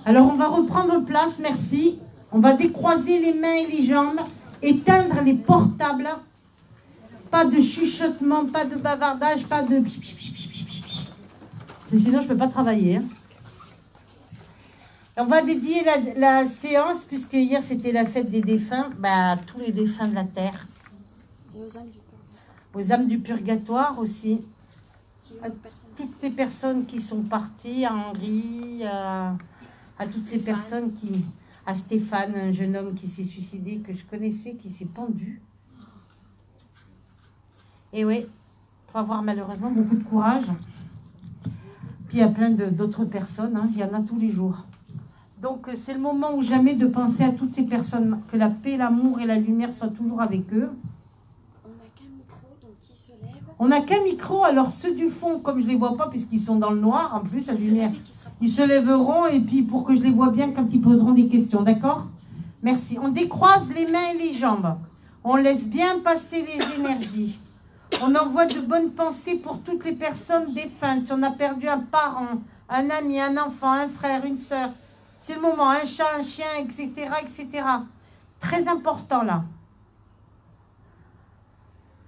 Alors, on va reprendre place, merci. On va décroiser les mains et les jambes, éteindre les portables. Pas de chuchotement, pas de bavardage, pas de... Sinon, je ne peux pas travailler. Hein. On va dédier la séance, puisque hier, c'était la fête des défunts, à tous les défunts de la Terre. Et aux âmes du purgatoire. Aux âmes du purgatoire aussi. À toutes les personnes qui sont parties, à Henri, à toutes ces personnes qui... À Stéphane, un jeune homme qui s'est suicidé, que je connaissais, qui s'est pendu. Et oui, il faut avoir malheureusement beaucoup de courage. Puis il y a plein d'autres personnes, hein, il y en a tous les jours. Donc c'est le moment ou jamais de penser à toutes ces personnes, que la paix, l'amour et la lumière soient toujours avec eux. On n'a qu'un micro, donc qui se lève. On n'a qu'un micro, alors ceux du fond, comme je ne les vois pas, puisqu'ils sont dans le noir, en plus, la lumière, ils se lèveront, et puis pour que je les vois bien quand ils poseront des questions, d'accord? Merci. On décroise les mains et les jambes. On laisse bien passer les énergies. On envoie de bonnes pensées pour toutes les personnes défuntes. Si on a perdu un parent, un ami, un enfant, un frère, une sœur, c'est le moment, un chat, un chien, etc., etc. Très important, là.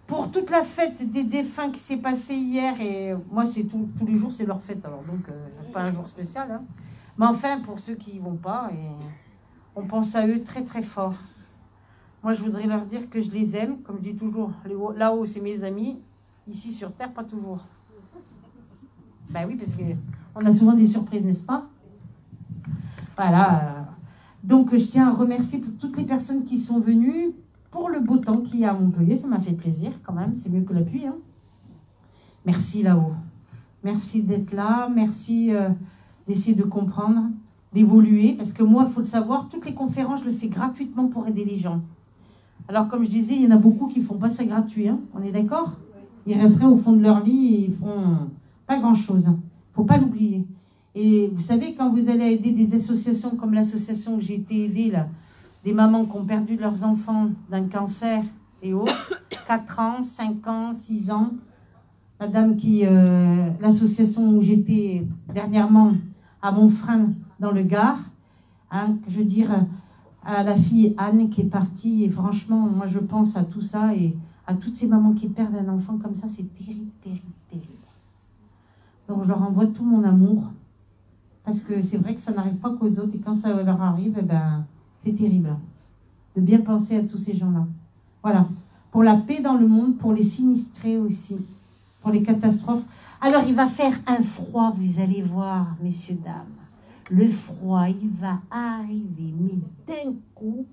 Pour toute la fête des défunts qui s'est passée hier, et moi, c'est tous les jours, c'est leur fête, alors donc, pas un jour spécial. Hein. Mais enfin, pour ceux qui n'y vont pas, et on pense à eux très, très fort. Moi, je voudrais leur dire que je les aime, comme je dis toujours, là-haut, c'est mes amis, ici sur Terre, pas toujours. Ben oui, parce qu'on a souvent des surprises, n'est-ce pas? Voilà. Donc, je tiens à remercier pour toutes les personnes qui sont venues, pour le beau temps qu'il y a à Montpellier, ça m'a fait plaisir quand même, c'est mieux que la pluie. Hein. Merci là-haut. Merci d'être là, merci d'essayer de comprendre, d'évoluer, parce que moi, il faut le savoir, toutes les conférences, je le fais gratuitement pour aider les gens. Alors, comme je disais, il y en a beaucoup qui ne font pas ça gratuit, hein. On est d'accord? Ils resteraient au fond de leur lit et ils ne font pas grand-chose. Il ne faut pas l'oublier. Et vous savez, quand vous allez aider des associations comme l'association que j'ai été aidée, là, des mamans qui ont perdu leurs enfants d'un cancer et autres, 4 ans, 5 ans, 6 ans. Madame qui, l'association où j'étais dernièrement à Montfrein, dans le Gard, hein, je veux dire, à la fille Anne qui est partie, et franchement, moi je pense à tout ça, et à toutes ces mamans qui perdent un enfant comme ça, c'est terrible, terrible, terrible. Donc je leur envoie tout mon amour, parce que c'est vrai que ça n'arrive pas qu'aux autres, et quand ça leur arrive, eh ben, c'est terrible de bien penser à tous ces gens-là. Voilà. Pour la paix dans le monde, pour les sinistrés aussi, pour les catastrophes. Alors, il va faire un froid, vous allez voir, messieurs, dames. Le froid, il va arriver, mais d'un coup...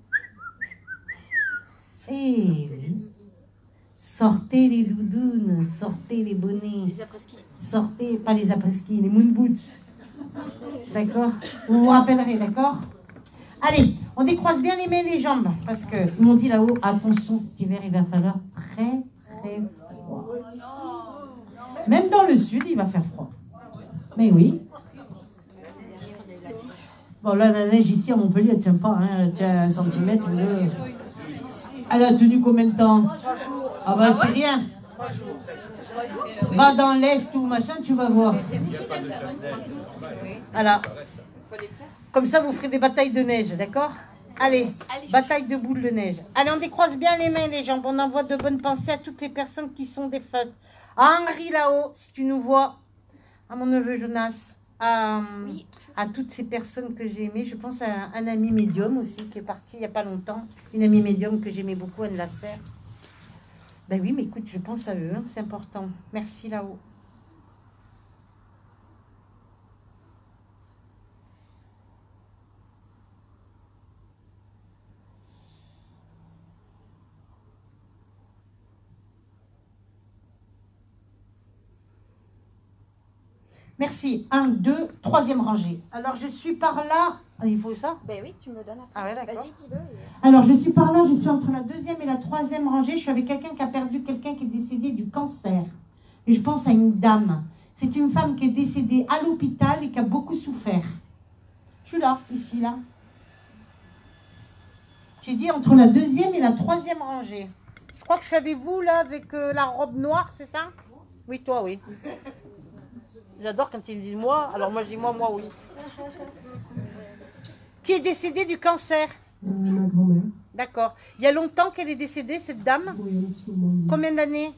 Eh oui. Sortez les doudounes, sortez les bonnets. Les après-ski. Sortez, pas les après-ski, les moon boots. D'accord? Vous vous rappellerez, d'accord? Allez, on décroise bien les mains et les jambes, parce qu'ils m'ont dit là-haut, attention, cet hiver, il va falloir très, très froid. Même dans le sud, il va faire froid. Mais oui. Bon, là, la neige ici à Montpellier, elle ne tient pas, hein, elle tient 1 centimètre ou 2. Elle a tenu combien de temps? Ah bah, c'est rien. Va dans l'Est ou machin, tu vas voir. Voilà. Comme ça, vous ferez des batailles de neige, d'accord? Allez, bataille de boules de neige. Allez, on décroise bien les mains et les jambes. On envoie de bonnes pensées à toutes les personnes qui sont défuntes. À Henri là-haut, si tu nous vois. À mon neveu Jonas. À toutes ces personnes que j'ai aimées. Je pense à un ami médium aussi qui est parti il n'y a pas longtemps. Une amie médium que j'aimais beaucoup, Anne Lasserre. Ben oui, mais écoute, je pense à eux, hein, c'est important. Merci là-haut. Merci. 1, 2, 3e rangée. Alors, je suis par là. Il faut ça? Ben oui, tu me le donnes après. Ah ouais, d'accord. Vas-y, dis-le. Alors, je suis par là, je suis entre la 2e et la 3e rangée. Je suis avec quelqu'un qui a perdu quelqu'un qui est décédé du cancer. Et je pense à une dame. C'est une femme qui est décédée à l'hôpital et qui a beaucoup souffert. Je suis là, ici, là. J'ai dit entre la 2e et la 3e rangée. Je crois que je suis avec vous, là, avec la robe noire, c'est ça? Oui, toi, oui. J'adore quand ils me disent moi, alors moi je dis moi oui. Qui est décédée du cancer? Ma grand-mère. D'accord. Il y a longtemps qu'elle est décédée, cette dame? Oui, un petit moment. Oui. Combien d'années?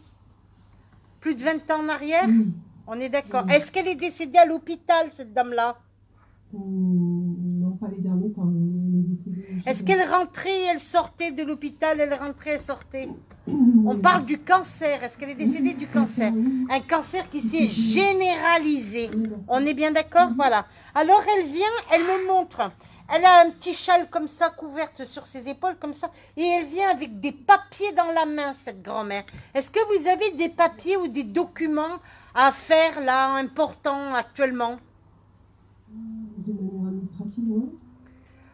Plus de 20 ans en arrière? Oui. On est d'accord. Oui. Est-ce qu'elle est décédée à l'hôpital, cette dame-là? Non, pas les derniers temps. Elle est décédée. Est-ce qu'elle rentrait, elle sortait de l'hôpital, elle rentrait, elle sortait? On parle du cancer. Est-ce qu'elle est décédée du cancer? Un cancer qui s'est généralisé. On est bien d'accord? Voilà. Alors elle vient, elle me montre. Elle a un petit châle comme ça, couverte sur ses épaules, comme ça. Et elle vient avec des papiers dans la main, cette grand-mère. Est-ce que vous avez des papiers ou des documents à faire là, importants actuellement? De manière administrative, oui.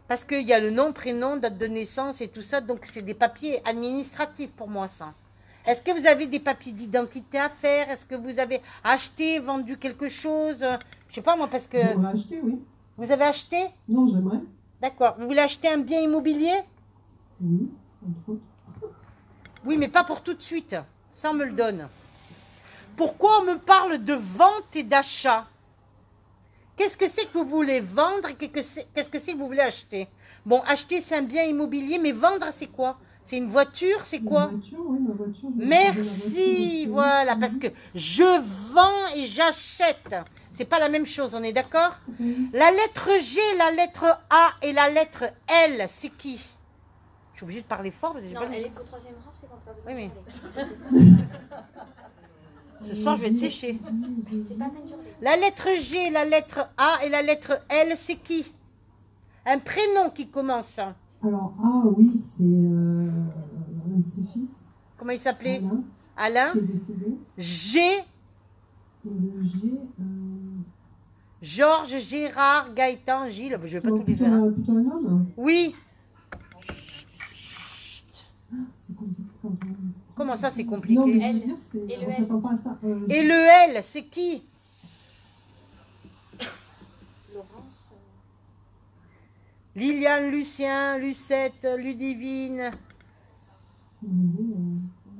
Parce qu'il y a le nom, prénom, date de naissance et tout ça, donc c'est des papiers administratifs pour moi, ça. Est-ce que vous avez des papiers d'identité à faire? Est-ce que vous avez acheté, vendu quelque chose? Je sais pas moi, parce que... J'aimerais acheter, oui. Vous avez acheté? Non, j'aimerais. D'accord. Vous voulez acheter un bien immobilier? Oui, entre autres. Oui, mais pas pour tout de suite. Ça, on me le donne. Pourquoi on me parle de vente et d'achat? Qu'est-ce que c'est que vous voulez vendre et qu'est-ce que c'est que vous voulez acheter? Bon, acheter, c'est un bien immobilier, mais vendre, c'est quoi? C'est une voiture, c'est quoi? Ma voiture, oui, ma voiture. Merci, voilà, parce que je vends et j'achète. C'est pas la même chose, on est d'accord? La lettre G, la lettre A et la lettre L, c'est qui? Je suis obligée de parler fort parce que j'ai Non, pas elle est au troisième rang, c'est quand tu as besoin Oui, de parler. Ce soir, je vais te sécher. C'est pas même journée. La lettre G, la lettre A et la lettre L, c'est qui? Un prénom qui commence. Alors, oui, c'est un de ses fils. Comment il s'appelait? Alain, Alain. qui est décédé. G, Et le G, Georges, Gérard, Gaëtan, Gilles. Je vais pas tous les faire. Hein. plutôt un homme. Oui. C'est compliqué quand on... Comment ça, c'est compliqué? Non, mais je veux L. dire, Et le on L. s'attend pas à ça. Et le L, c'est qui? Laurence. Liliane, Lucien, Lucette, Ludivine.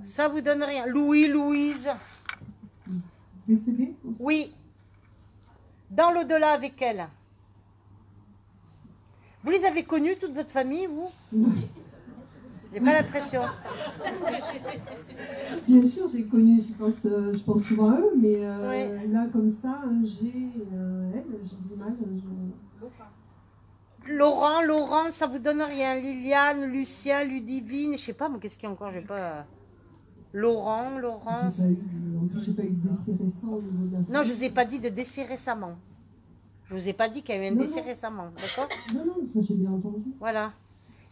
Ça vous donne rien. Louis, Louise. Décédé aussi. Oui. Dans l'au-delà avec elle. Vous les avez connus, toute votre famille, vous? J'ai pas l'impression. Bien sûr, j'ai connu, je pense souvent à eux, mais Ouais. là, comme ça, j'ai du mal. Laurent, ça vous donne rien. Liliane, Lucien, Ludivine, je sais pas, moi, qu'est-ce qu'il y a encore? J'ai pas. Laurence. En plus, j'ai pas eu de décès récent au niveau de la Non, je vous ai pas dit de décès récemment. Je vous ai pas dit qu'il y avait un Non, décès non. récemment, d'accord? Non, ça j'ai bien entendu. Voilà.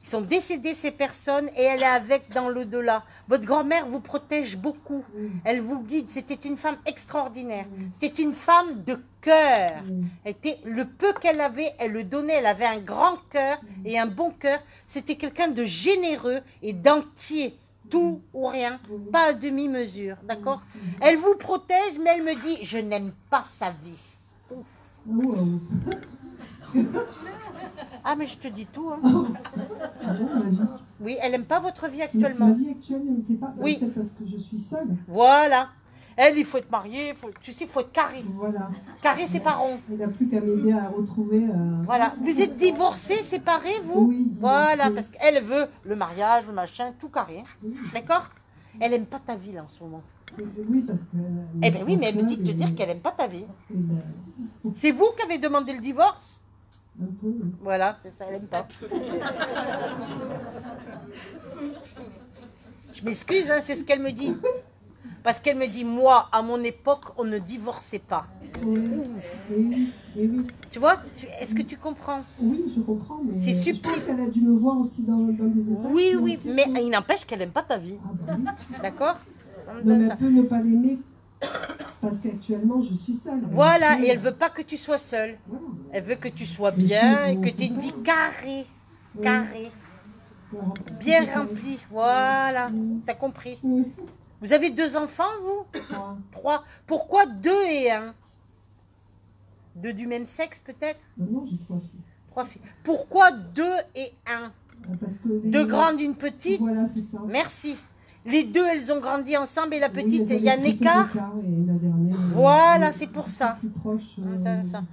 Ils sont décédés, ces personnes, et elle est avec dans l'au-delà. Votre grand-mère vous protège beaucoup. Oui. Elle vous guide. C'était une femme extraordinaire. Oui. C'était une femme de cœur. Oui. Le peu qu'elle avait, elle le donnait. Elle avait un grand cœur et un bon cœur. C'était quelqu'un de généreux et d'entier. Tout ou rien. Oui. Pas à demi-mesure. D'accord? Elle vous protège, mais elle me dit, je n'aime pas sa vie. Ouf. Ah, mais je te dis tout. Hein. Ma vie. Oui, elle n'aime pas votre vie Ma actuellement. vie actuelle ne me plaît pas. Oui. Peut-être parce que je suis seule. Voilà. Elle, il faut être marié, tu sais, il faut être carré. Voilà. Carré, c'est pas rond. Il n'a plus qu'à m'aider à retrouver. Voilà. Vous êtes divorcés, séparés, vous? Oui. Voilà, divorcée. parce qu'elle veut le mariage, le machin, tout carré. Oui. D'accord? Elle n'aime pas ta vie, là, en ce moment. Oui, parce que. Eh bien oui, mais elle me dit de te dire qu'elle n'aime pas ta vie. C'est vous qui avez demandé le divorce? Un peu. Oui. Voilà, c'est ça, elle n'aime pas. Je m'excuse, hein, c'est ce qu'elle me dit. Parce qu'elle me dit, moi, à mon époque, on ne divorçait pas. Oui. Oui. Oui. Tu vois? Est-ce que tu comprends? Oui, je comprends, mais C'est je subtil. pense qu'elle a dû me voir aussi dans des états. Oui, qui ont oui, fait mais que- il n'empêche qu'elle n'aime pas ta vie. Ah bah oui. D'accord? Non, mais elle peut ne pas l'aimer parce qu'actuellement je suis seule. Voilà, peut- et elle veut pas que tu sois seule. Voilà. Elle veut que tu sois Mais bien je et veux que mon tu aies une vie frère. carrée. Oui. Carrée. Pour remplir Bien tout ça. remplie. Voilà. Oui. T'as compris. Oui. Vous avez 2 enfants, vous? Trois. 3. Pourquoi 2 et 1? 2 du même sexe, peut-être? Non, j'ai 3 filles. 3 filles. Pourquoi 2 et 1? Parce que les... 2 grandes, une petite? Voilà, c'est ça. Merci. Les deux, elles ont grandi ensemble et la Oui, petite, elles il y a un avaient très peu écart. d'écart, et la dernière, Voilà, c'est pour ça. plus proche. Intéressant.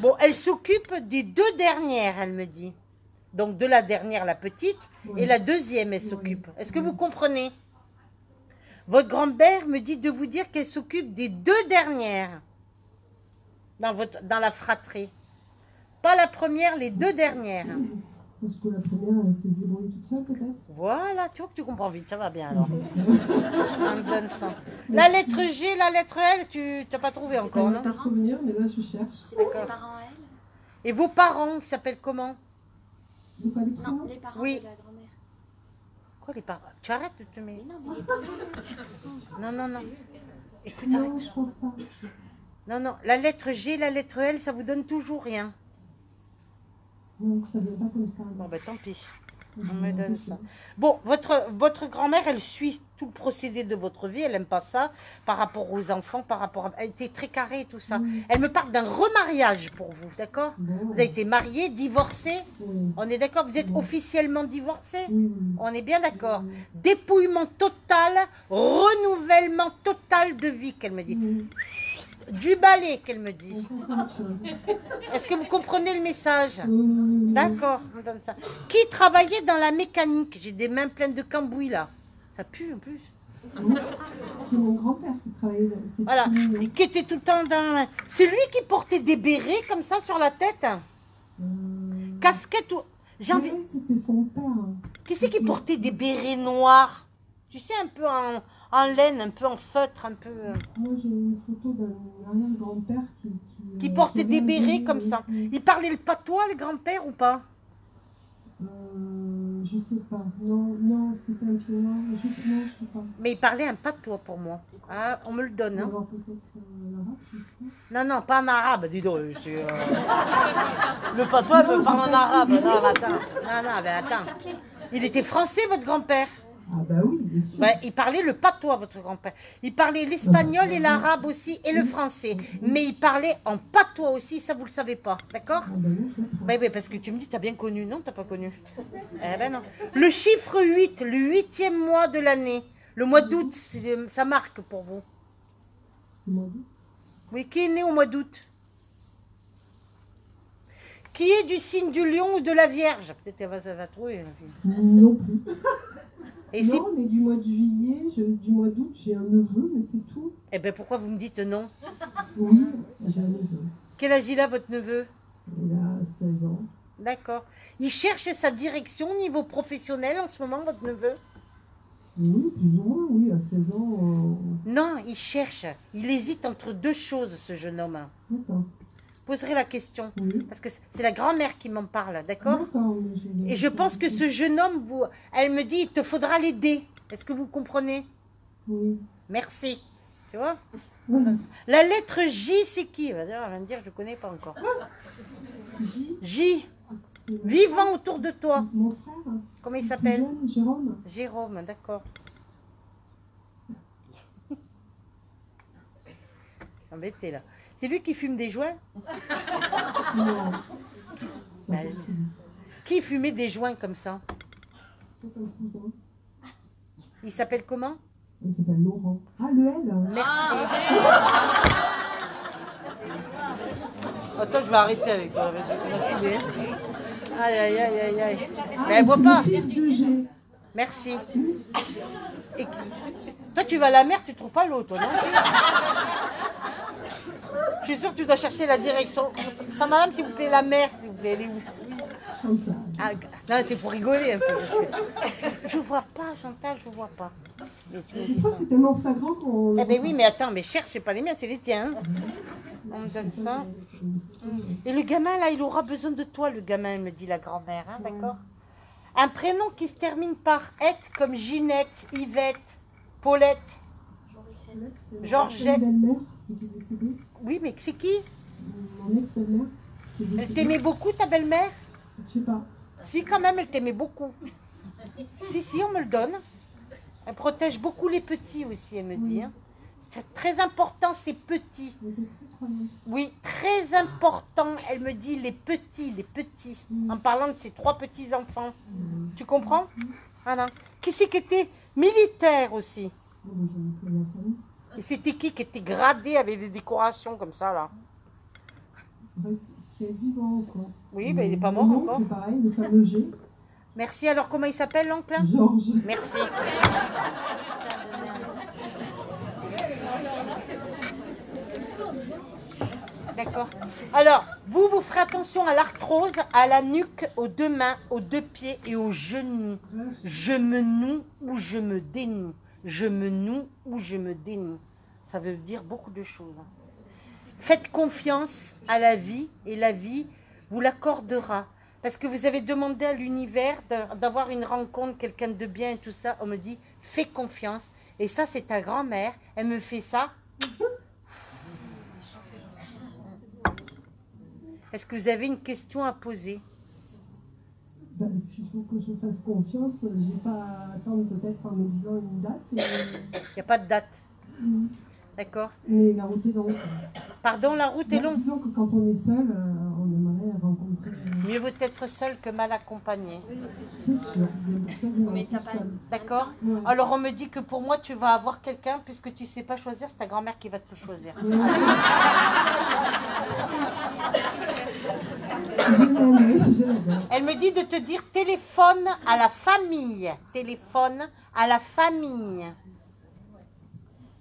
Bon, elle s'occupe des deux dernières, elle me dit. Donc de la dernière, la petite, ouais. et la deuxième, elle Oui. s'occupe. Est-ce que Oui. vous comprenez? Votre grand-père me dit de vous dire qu'elle s'occupe des deux dernières dans la fratrie. Pas la première, les deux dernières. Parce que la première, elle s'est débrouillée toute seule, peut-être. Voilà, tu vois que tu comprends vite, ça va bien alors. On me donne ça. La lettre G, la lettre L, tu n'as pas trouvé encore, Elle non? va pas revenir, mais là, je cherche. C'est pas ses parents, elle? Et vos parents, ils s'appellent comment? De pas les Non, prénoms les parents Oui. de la grand-mère. Quoi les parents? Tu arrêtes de te Mais mettre. non, mais les parents. Non, non, non. Écoute, Non, arrête. je pense pas. Non, non, la lettre G, la lettre L, ça vous donne toujours rien. Non, ça vient pas comme ça. Bon, ben tant pis. Je On vais me donne empêcher. ça. Bon, votre grand-mère, elle suit tout le procédé de votre vie. Elle n'aime pas ça par rapport aux enfants, par rapport à... Elle était très carrée et tout ça. Oui. Elle me parle d'un remariage pour vous, d'accord? Bon. Vous avez été marié, divorcé. Oui. On est d'accord? Vous êtes Oui. officiellement divorcé? Oui, oui. On est bien d'accord? Oui. Dépouillement total, renouvellement total de vie, qu'elle me dit. Oui. Du balai, qu'elle me On dit. comprend autre chose. Est-ce que vous comprenez le message? Oui, oui, oui. D'accord, on donne ça. Qui travaillait dans la mécanique? J'ai des mains pleines de cambouis là. Ça pue en plus. Oui. C'est mon grand-père qui travaillait dans qui était Voilà. mignon. Et qui était tout le temps dans... C'est lui qui portait des bérets comme ça sur la tête? Casquette ou... J'ai envie... Oui, c'était son père. Qui c'est qui portait des bérets noirs? Tu sais, un peu en laine, un peu en feutre, un peu... Moi, j'ai une photo d'un arrière-grand-père Qui portait avait des un bérets béret, comme oui, ça. oui. Il parlait le patois, le grand-père, ou pas? Je sais pas. Non, non, c'était un pied noir. Non, je sais pas. Mais il parlait un patois pour moi. Ah, on me le donne, hein. Alors peut-être l'arabe, je sais pas. Non, non, pas en arabe, dis donc. C'est, le patois me parle en arabe. Non, mais attends. Non, non, mais attends. Il était français, votre grand-père? Ah bah oui, bien sûr. Ouais, il parlait le patois, votre grand-père. Il parlait l'espagnol et l'arabe aussi, et le français. Mais il parlait en patois aussi, ça vous le savez pas, d'accord? Ah bah non, je l'apprends. Oui, oui, parce que tu me dis, tu as bien connu, non? T'as pas connu? Eh ben non. Le chiffre 8, le 8e mois de l'année. Le mois d'août, ça marque pour vous. Le mois d'août. Oui, qui est né au mois d'août? Qui est du signe du lion ou de la vierge? Peut-être qu'elle va trouver. La fille. Non plus. Et si... Non, on est du mois de juillet, du mois d'août, j'ai un neveu, mais c'est tout. Eh ben pourquoi vous me dites non? Oui, j'ai un neveu. Quel âge il a, votre neveu? Il a 16 ans. D'accord. Il cherche sa direction au niveau professionnel en ce moment, votre neveu? Oui, plus ou moins, oui, à 16 ans. Non, il cherche. Il hésite entre deux choses, ce jeune homme. D'accord. Poserai la question. Oui. Parce que c'est la grand-mère qui m'en parle, d'accord? D'accord, oui, Et je pense que ce jeune homme, elle me dit, il te faudra l'aider. Est-ce que vous comprenez? Oui. Merci. Tu vois? Oui. La lettre J, c'est qui? Elle va me dire, je ne connais pas encore. J, J, c'est mon vivant autour de toi. mon frère. Comment il le plus s'appelle? jeune, Jérôme. Jérôme, d'accord. Embêté là. C'est lui qui fume des joints? Non. Bah, C'est pas possible. Qui fumait des joints comme ça? C'est un cousin. Il s'appelle comment? Il s'appelle Laurent. Ah, le L. Merci. Attends, je vais arrêter avec toi. Parce que tu m'as saoulé. Aïe, aïe, aïe, aïe, aïe. Ah, Mais elle voit c'est pas. le fils de G. Merci. Et toi, tu vas à la mer, tu trouves pas l'eau, toi, non? Je suis sûre que tu dois chercher la direction. Ça, madame, s'il vous plaît, la mer, s'il vous plaît, elle est où? Chantal. Ah, non, c'est pour rigoler un peu. Je vois pas, Chantal, je vois pas. Mais tu me Des dis fois, ça. c'est tellement flagrant qu'on. Eh ben oui, mais attends, mais cherche, c'est pas les miens, c'est les tiens. Hein. On me donne ça. Et le gamin, là, il aura besoin de toi, le gamin, me dit la grand-mère, hein, d'accord? Un prénom qui se termine par ette, comme Ginette, Yvette, Paulette. Georgette. Ma belle-mère qui est décédée. Oui, mais c'est qui? Mon ex-belle-mère qui est Elle décédée. t'aimait beaucoup, ta belle-mère? Je sais pas. Si, quand même, elle t'aimait beaucoup. Si, on me le donne. Elle protège beaucoup les petits aussi, elle me dit. Hein. C'est très important, ces petits. Elle était très croyante. Oui, très important, elle me dit, les petits, en parlant de ses 3 petits-enfants. Tu comprends? Voilà. Qui c'est qui était Militaire aussi. Bon, je n'ai plus la famille. Et c'était qui était gradé avec des décorations comme ça, là? Qui est vivant encore. Oui, ben il n'est pas mort Mon encore. oncle, pareil, le fameux G. Merci. Alors, comment il s'appelle, l'oncle? Georges. Merci. D'accord. Alors, vous ferez attention à l'arthrose, à la nuque, aux deux mains, aux deux pieds et aux genoux. Je me noue ou je me dénoue. Je me noue ou je me dénoue. Ça veut dire beaucoup de choses. Faites confiance à la vie et la vie vous l'accordera. Parce que vous avez demandé à l'univers d'avoir une rencontre, quelqu'un de bien et tout ça. On me dit, fais confiance. Et ça, c'est ta grand-mère. Elle me fait ça. Est-ce que vous avez une question à poser? Ben, s'il faut que je fasse confiance, j'ai pas à attendre peut-être en me disant une date. Il n'y a pas de date. D'accord. Mais la route est longue. Pardon, la route est longue. Disons que quand on est seul, on aimerait rencontrer. Mieux vaut être seul que mal accompagné. C'est sûr. C'est pour ça que je Mais me t'as retrouve pas- seule. D'accord. Ouais. Alors on me dit que pour moi, tu vas avoir quelqu'un, puisque tu ne sais pas choisir, c'est ta grand-mère qui va te choisir. Je l'aime, je l'adore. Elle me dit de te dire téléphone à la famille. Téléphone à la famille.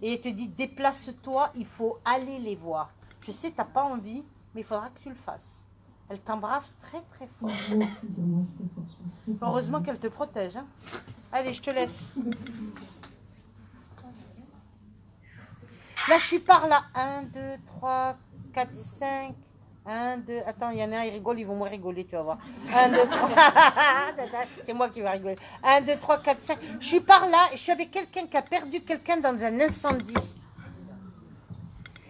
Et elle te dit déplace-toi, il faut aller les voir. Je sais, tu n'as pas envie, mais il faudra que tu le fasses. Elle t'embrasse très très fort. Moi aussi, j'aimerais très fort, je pense très fort. Heureusement qu'elle te protège. Hein. Allez, je te laisse. Là, je suis par là. 1, 2, 3, 4, 5. 1, 2. Attends, il y en a un, ils rigolent, ils vont moins rigoler, tu vas voir. 1, 2, 3. C'est moi qui vais rigoler. 1, 2, 3, 4, 5. Je suis par là et je suis avec quelqu'un qui a perdu quelqu'un dans un incendie.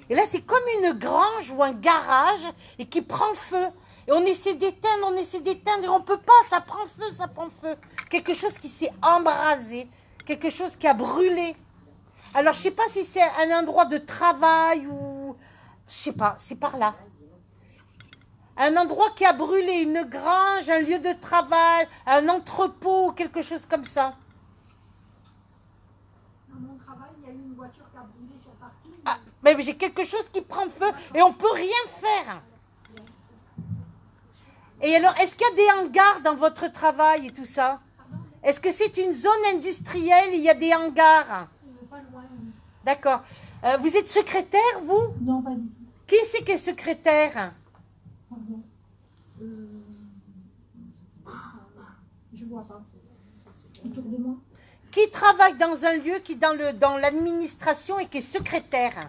Et là, c'est comme une grange ou un garage et qui prend feu. Et on essaie d'éteindre et on ne peut pas, ça prend feu, ça prend feu. Quelque chose qui s'est embrasé, quelque chose qui a brûlé. Alors, je ne sais pas si c'est un endroit de travail ou... Je ne sais pas, c'est par là. Un endroit qui a brûlé, une grange, un lieu de travail, un entrepôt, quelque chose comme ça. Dans mon travail, il y a eu une voiture qui a brûlé sur le parking. Ah, mais j'ai quelque chose qui prend feu et on ne peut rien faire. Et alors, est-ce qu'il y a des hangars dans votre travail et tout ça? Est-ce que c'est une zone industrielle, il y a des hangars? Pas loin. Oui. D'accord. Vous êtes secrétaire, vous? Non, pas du tout. Qui c'est qui est secrétaire? Pardon. Je vois pas. Autour de moi. Qui travaille dans un lieu, qui dans l'administration et qui est secrétaire?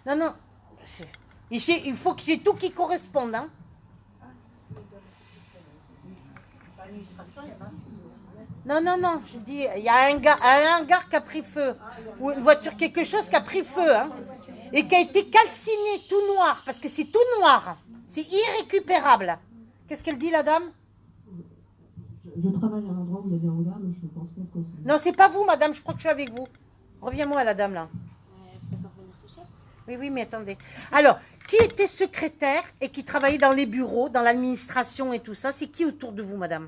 Non, non. Il faut que j'ai tout qui corresponde. Hein. Non, non, non. Je dis, il y a un hangar qui a pris feu. Ou une voiture, quelque chose qui a pris feu. Hein, et qui a été calciné tout noir. Parce que c'est tout noir. C'est irrécupérable. Qu'est-ce qu'elle dit, la dame? Je travaille à un endroit où il y a des hangars, mais je ne pense pas que c'est... Non, c'est pas vous, madame. Je crois que je suis avec vous. Reviens-moi, la dame, là. Elle peut revenir tout seul. Oui, oui, mais attendez. Alors, qui était secrétaire et qui travaillait dans les bureaux, dans l'administration et tout ça? C'est qui autour de vous, madame?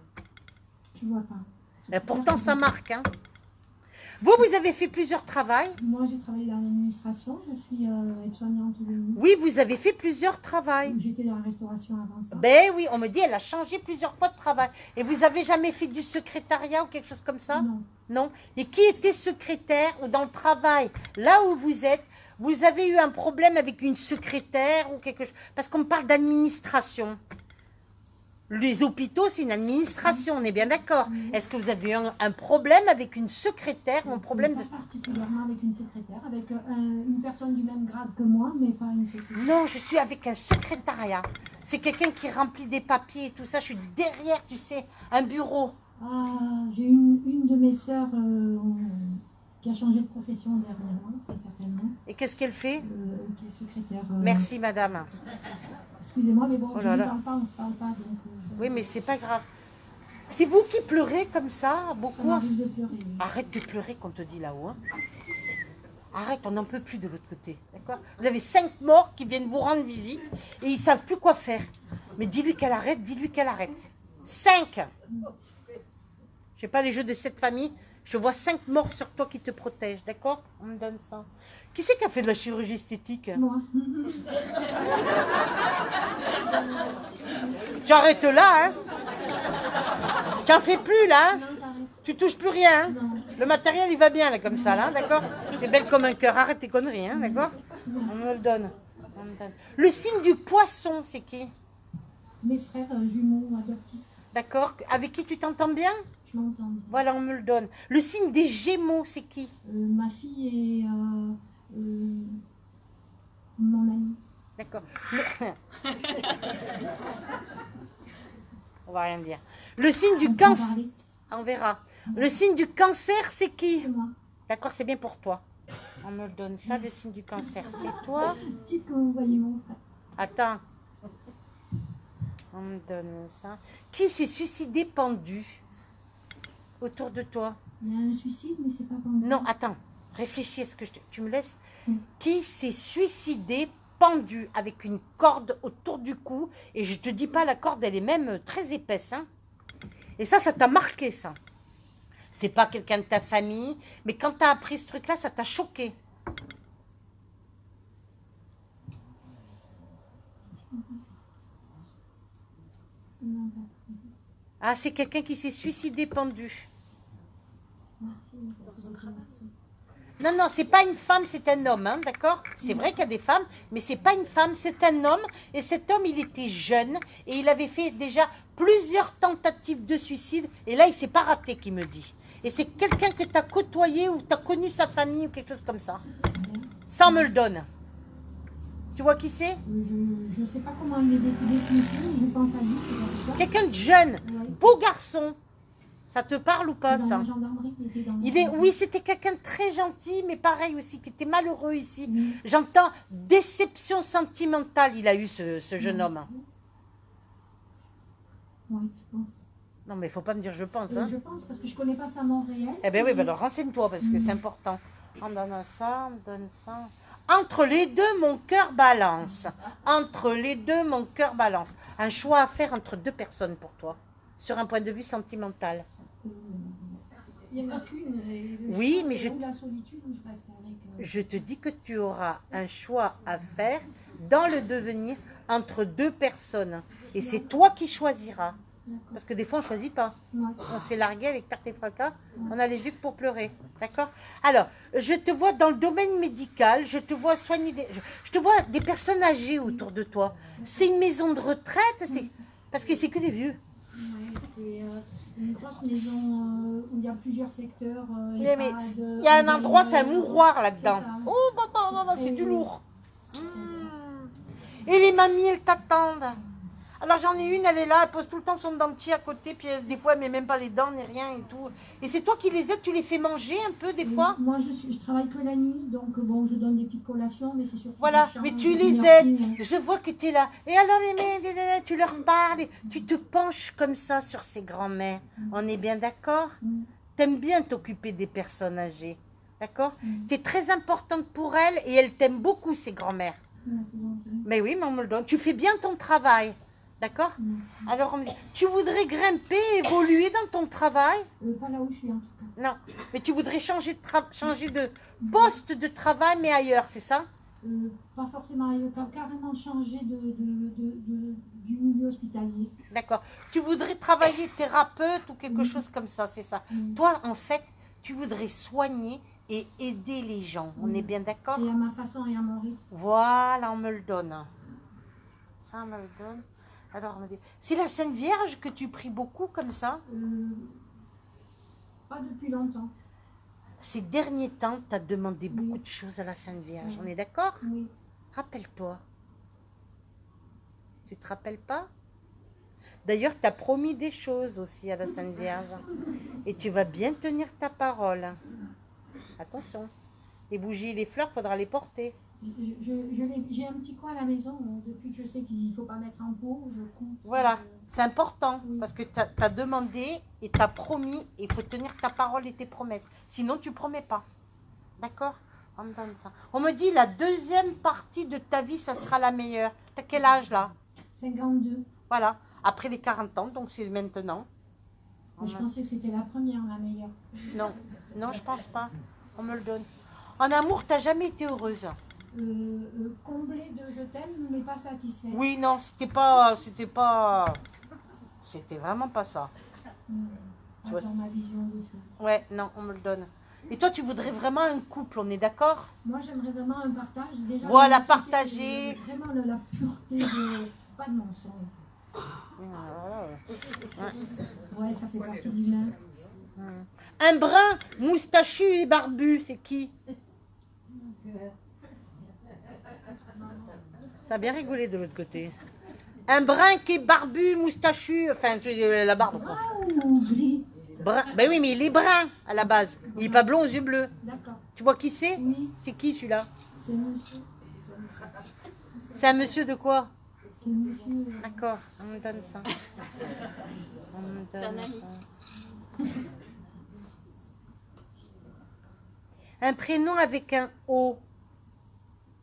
Je vois pas. Pourtant, ça marque. Hein. Vous avez fait plusieurs travails. Moi, j'ai travaillé dans l'administration. Je suis aide-soignante de nuit. Oui, vous avez fait plusieurs travails. J'étais dans la restauration avant ça. Ben oui, on me dit, elle a changé plusieurs fois de travail. Et vous avez jamais fait du secrétariat ou quelque chose comme ça? Non. Non. Et qui était secrétaire ou dans le travail, là où vous êtes, vous avez eu un problème avec une secrétaire ou quelque chose? Parce qu'on me parle d'administration. Les hôpitaux, c'est une administration, on est bien d'accord. Est-ce que vous avez eu un problème avec une secrétaire ou un problème de... Pas particulièrement avec une secrétaire, avec une personne du même grade que moi, mais pas une secrétaire. Non, je suis avec un secrétariat. C'est quelqu'un qui remplit des papiers et tout ça. Je suis derrière, tu sais, un bureau. Ah, j'ai une de mes sœurs qui a changé de profession dernièrement, très certainement, Et qu'est-ce qu'elle fait? qui est secrétaire. Merci, madame. Excusez-moi, mais bon, Oh je là ne là. parle pas, on ne se parle pas, donc... Oui, mais c'est pas grave. C'est vous qui pleurez comme ça, ça beaucoup? m'arrive de pleurer. Oui. Arrête de pleurer qu'on te dit là-haut. Hein. Arrête, on n'en peut plus de l'autre côté. D'accord? Vous avez 5 morts qui viennent vous rendre visite et ils ne savent plus quoi faire. Mais dis-lui qu'elle arrête, dis-lui qu'elle arrête. 5. Je sais pas les jeux de cette famille. Je vois 5 morts sur toi qui te protègent, d'accord? On me donne ça. Qui c'est qui a fait de la chirurgie esthétique? Moi. Tu arrêtes là, hein? Tu n'en fais plus, là, hein? Non, j'arrête. Tu touches plus rien, hein? Non. Le matériel, il va bien, là, comme ça, là, d'accord? C'est belle comme un cœur. Arrête tes conneries, hein, d'accord? On me le donne. On me donne. Le signe du poisson, c'est qui? Mes frères jumeaux adoptifs, D'accord? Avec qui tu t'entends bien? je m'entends. Voilà, on me le donne. Le signe des Gémeaux, c'est qui? Ma fille et mon ami. D'accord. On va rien dire. Le signe du On peut cancer, parler. on verra. Le signe du cancer, c'est qui? C'est moi. D'accord, c'est bien pour toi. On me le donne. Ça, le signe du cancer, c'est toi? Dites que vous voyez mon frère. Attends. On me donne ça. Qui s'est suicidé pendu autour de toi? Il y a un suicide, mais c'est pas pendu. Non, attends. Réfléchis, est-ce que tu me laisses? Mm. Qui s'est suicidé pendu avec une corde autour du cou? Et je te dis pas, la corde, elle est même très épaisse. Hein? Et ça t'a marqué, ça. C'est pas quelqu'un de ta famille, mais quand tu as appris ce truc-là, ça t'a choqué. Non, Ah, c'est quelqu'un qui s'est suicidé pendu. Non, non, c'est pas une femme, c'est un homme, hein, d'accord? C'est vrai qu'il y a des femmes, mais c'est pas une femme, c'est un homme. Et cet homme, il était jeune et il avait fait déjà plusieurs tentatives de suicide. Et là, il s'est pas raté, qui me dit. Et c'est quelqu'un que tu as côtoyé ou tu as connu sa famille ou quelque chose comme ça. Ça, on me le donne. Tu vois qui c'est? Je sais pas comment il est décédé ce monsieur, mais je pense à lui. Quelqu'un de jeune, Ouais. beau garçon. Ça te parle ou pas, Dans ça? la gendarmerie, il était dans la Il est, gendarmerie. oui, c'était quelqu'un de très gentil, mais pareil aussi, qui était malheureux ici. Oui. J'entends déception sentimentale, il a eu ce jeune homme. Oui, je pense. Non, mais il faut pas me dire je pense. Hein. Je pense, parce que je connais pas ça à Montréal. Eh bien oui, ben alors renseigne-toi, parce que c'est important. On donne ça, on donne ça. Entre les deux, mon cœur balance. Entre les deux, mon cœur balance. Un choix à faire entre deux personnes pour toi, sur un point de vue sentimental. Il n'y en a qu'une. et le Oui, choix, mais c'est je- ou la solitude ou je reste avec. Je te dis que tu auras un choix à faire dans le devenir entre deux personnes. Et c'est toi qui choisiras. D'accord. Parce que des fois, on ne choisit pas. Ouais. On se fait larguer avec perte et fracas. On a les yeux que pour pleurer. D'accord? Alors, je te vois dans le domaine médical. Je te vois soigner je te vois des personnes âgées autour de toi. C'est une maison de retraite. Parce que c'est que des vieux. Ouais, c'est une grosse maison où il y a plusieurs secteurs. Oui, mais EHPAD, il y a un endroit, c'est un EHPAD, mouroir là-dedans. c'est ça. Oh, c'est du lourd. Et les mamies, elles t'attendent. Alors j'en ai une, elle est là, elle pose tout le temps son dentier à côté, puis des fois elle met même pas les dents ni rien et tout. Et c'est toi qui les aides, tu les fais manger un peu des fois? Moi, je travaille que la nuit, donc bon, je donne des petites collations, mais c'est surtout. Voilà, je change, mais tu je les leur aides. signe. Je vois que tu es là. Et alors, tu leur parles, et tu te penches comme ça sur ces grands-mères. On est bien d'accord? Mm. T'aimes bien t'occuper des personnes âgées. D'accord? Mm. Tu es très importante pour elles et elles t'aiment beaucoup, ces grands-mères. Ouais, c'est gentil. Mais oui, mais on me le donne. Tu fais bien ton travail. D'accord? Merci. Alors, on me dit, tu voudrais grimper, évoluer dans ton travail? Pas là où je suis en tout cas. Non. Mais tu voudrais changer de poste de travail, mais ailleurs, c'est ça? Pas forcément, carrément changer du milieu hospitalier. D'accord. Tu voudrais travailler thérapeute ou quelque chose comme ça, c'est ça. Mm. Toi, en fait, tu voudrais soigner et aider les gens. On est bien d'accord? Et à ma façon et à mon rythme. Voilà, on me le donne. Ça, on me le donne. Alors, on me dit, c'est la Sainte Vierge que tu pries beaucoup comme ça? Pas depuis longtemps. Ces derniers temps, tu as demandé beaucoup Oui. de choses à la Sainte Vierge. Oui. On est d'accord? Oui. Rappelle-toi. Tu te rappelles pas? D'ailleurs, tu as promis des choses aussi à la Sainte Vierge. Et tu vas bien tenir ta parole. Attention. Les bougies et les fleurs, il faudra les porter. J'ai un petit coin à la maison, depuis que je sais qu'il ne faut pas mettre en pot, je coupe. Voilà. C'est important. Oui. Parce que tu as demandé et tu as promis. Et il faut tenir ta parole et tes promesses. Sinon, tu promets pas. D'accord? On me donne ça. On me dit la deuxième partie de ta vie, ça sera la meilleure. T'as quel âge là? 52. Voilà. Après les 40 ans, donc c'est maintenant. Je pensais que c'était la première, la meilleure. Non, Non, je pense pas. On me le donne. En amour, t'as jamais été heureuse? Comblée de je t'aime, mais pas satisfaite. Oui, non, c'était vraiment pas ça. Tu vois, Dans ma vision des choses. Ouais, non, on me le donne. Et toi, tu voudrais vraiment un couple, on est d'accord? Moi, j'aimerais vraiment un partage. Déjà, Voilà, l'honnêteté, partager. Vraiment la pureté, pas de mensonge. Ouais, ça fait partie de l'humain. Un brun, moustachu et barbu, c'est qui? Ça a bien rigolé de l'autre côté. Un brun qui est barbu, moustachu, enfin, la barbe. Quoi. Ou gris. Brun. Ben oui, mais il est brun à la base. Il n'est pas blond aux yeux bleus. D'accord. Tu vois qui c'est? Oui, C'est qui celui-là? c'est monsieur. C'est un monsieur de quoi? C'est monsieur. D'accord, on me donne ça. On me donne C'est un ami. ça. Un prénom avec un O.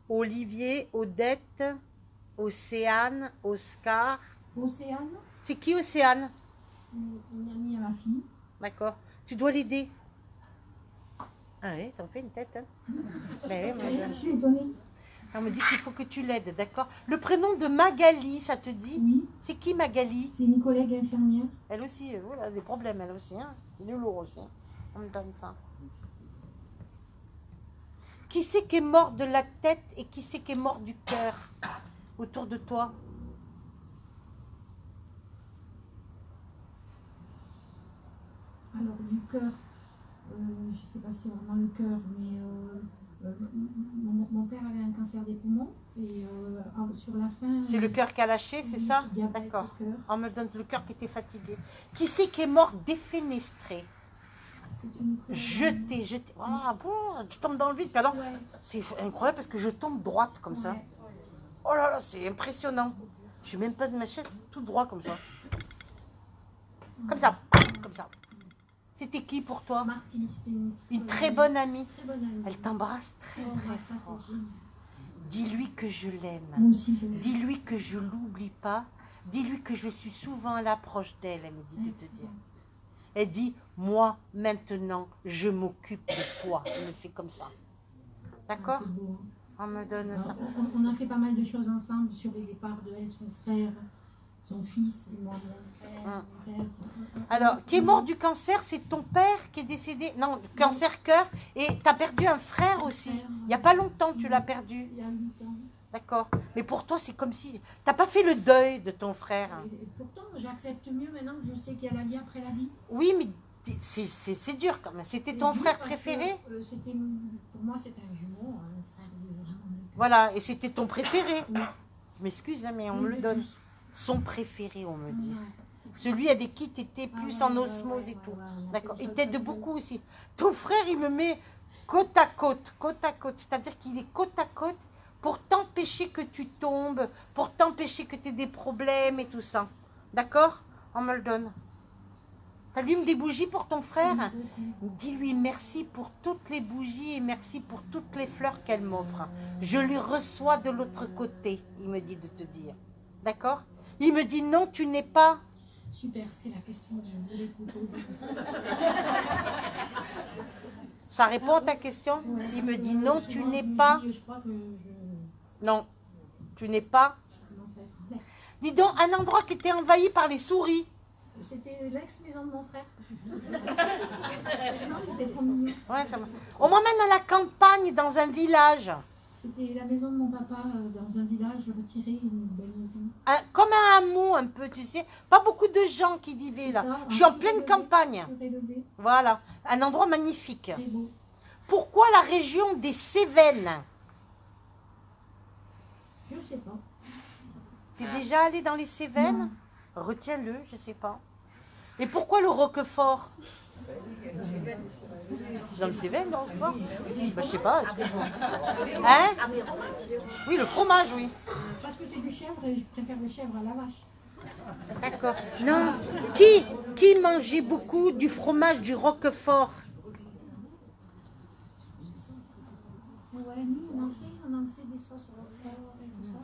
Olivier, Odette, Océane, Oscar. Océane, C'est qui Océane? une amie à ma fille. D'accord. Tu dois l'aider. Ah oui, t'en fais une tête. Hein. Ben oui, Je suis étonnée. on me dit qu'il faut que tu l'aides, d'accord. Le prénom de Magali, ça te dit? Oui, C'est qui Magali? c'est une collègue infirmière. Elle aussi, elle a des problèmes, elle aussi. Hein. Il est lourd aussi. On me donne ça. Qui c'est qui est mort de la tête et qui c'est qui est mort du cœur autour de toi? Alors, du cœur, je ne sais pas si c'est vraiment le cœur, mais mon père avait un cancer des poumons et sur la fin. C'est le cœur qui a lâché, c'est oui, ça? diabète, D'accord. cœur. On me donne le cœur qui était fatigué. Qui c'est qui est mort défenestré? C'est une collègue. Jeté. Ah bon, tu tombes dans le vide. Puis alors, Ouais. c'est incroyable parce que je tombe droite comme ça. Ouais. Oh là là, c'est impressionnant. Je n'ai même pas de ma chaise, tout droit comme ça. Comme ça, comme ça. C'était qui pour toi? Martine, c'était Une très bonne amie. Très bonne amie. Elle t'embrasse très Oh, très ouais, ça, fort. c'est génial. Dis-lui que je l'aime. Moi aussi, je l'aime. Dis-lui que je l'oublie pas. Dis-lui que je suis souvent à l'approche d'elle, elle me dit de te dire. Elle dit, moi, maintenant, je m'occupe de toi. Elle me fait comme ça. D'accord? C'est beau, hein. On me donne ça. On a fait pas mal de choses ensemble sur les départs de elle, son frère, son fils et moi, mon père. Alors, qui est mort du cancer, c'est ton père qui est décédé? Non, du cancer cœur. Et tu as perdu un frère aussi. Il n'y a pas longtemps que tu l'as perdu. Il y a 8 ans. D'accord. Mais pour toi, c'est comme si... Tu n'as pas fait le deuil de ton frère. Et pourtant, j'accepte mieux maintenant que je sais qu'il y a la vie après la vie. Oui, mais c'est dur quand même. C'était ton C'est dur frère parce que, préféré? pour moi, c'était un jumeau, un frère de vraiment. Voilà, et c'était ton préféré. Oui. Je m'excuse, hein, mais on Oui, me le oui, donne. oui. Son préféré, on me dit. Ouais. Celui avec qui tu étais Ah plus ouais, en ouais, osmose ouais, et tout. ouais, on a D'accord. fait Il des t'aide choses beaucoup aussi. Ton frère, il me met côte à côte, côte à côte. C'est-à-dire qu'il est côte à côte pour t'empêcher que tu tombes, pour t'empêcher que tu aies des problèmes et tout ça. D'accord? On me le donne. T'allumes des bougies pour ton frère? Dis-lui merci pour toutes les bougies et merci pour toutes les fleurs qu'elle m'offre. Je les reçois de l'autre côté, il me dit de te dire. D'accord? Il me dit non, tu n'es pas... Super, c'est la question que je voulais vous poser. Ça répond à ta question? Ouais, Il me parce dit que non, souvent, tu je n'es me pas... dis, je crois que je Non, tu n'es pas... commence à être... Dis donc, un endroit qui était envahi par les souris. C'était l'ex-maison de mon frère. Non, c'était trop mignon. Ouais, ça va. On m'emmène à la campagne, dans un village. C'était la maison de mon papa dans un village retiré, une belle maison. Comme un hameau un peu, tu sais. Pas beaucoup de gens qui vivaient C'est là. ça, Je suis en un pleine surélevé, campagne. surélevé, Voilà, un endroit magnifique. très beau. Pourquoi la région des Cévennes? Je sais pas. Tu es déjà allé dans les Cévennes? Retiens-le, je sais pas. Et pourquoi le Roquefort? Dans le Cévennes, le Roquefort? Bah, je sais pas. Hein? Oui, le fromage, oui. Parce que c'est du chèvre et je préfère le chèvre à la vache. D'accord. Non. Qui mangeait beaucoup du fromage du Roquefort? Ouais, nous, on en fait des sauces Roquefort et tout ça.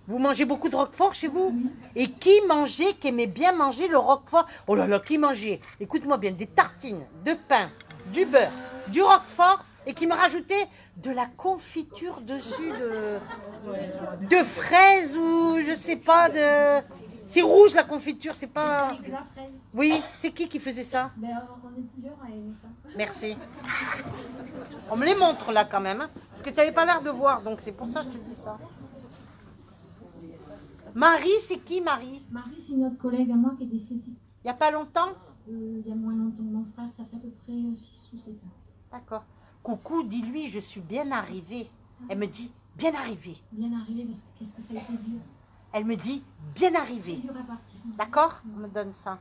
Vous mangez beaucoup de Roquefort chez vous? Et qui mangeait, qui aimait bien manger le Roquefort? Oh là là, qui mangeait? Écoute-moi bien, des tartines, de pain, du beurre, du roquefort et qui me rajoutait de la confiture dessus de fraises ou je sais pas de... C'est rouge la confiture, c'est pas... Avec la fraise. Oui, c'est qui faisait ça? Ben, on est plusieurs à aimer ça. Merci. On me les montre là quand même, hein, parce que tu n'avais pas l'air de voir, donc c'est pour ça que je te dis ça. Marie, c'est qui Marie? Marie, c'est notre collègue à moi qui est décédée. Il n'y a pas longtemps? Il y a moins longtemps que mon frère, ça fait à peu près 6 ou 7 ans. D'accord. Coucou, dis-lui, je suis bien arrivée. Elle me dit, bien arrivée. Bien arrivé, parce que qu'est-ce que ça a été dur. Elle me dit, bien C'est arrivée. dur à partir. D'accord? On me donne ça.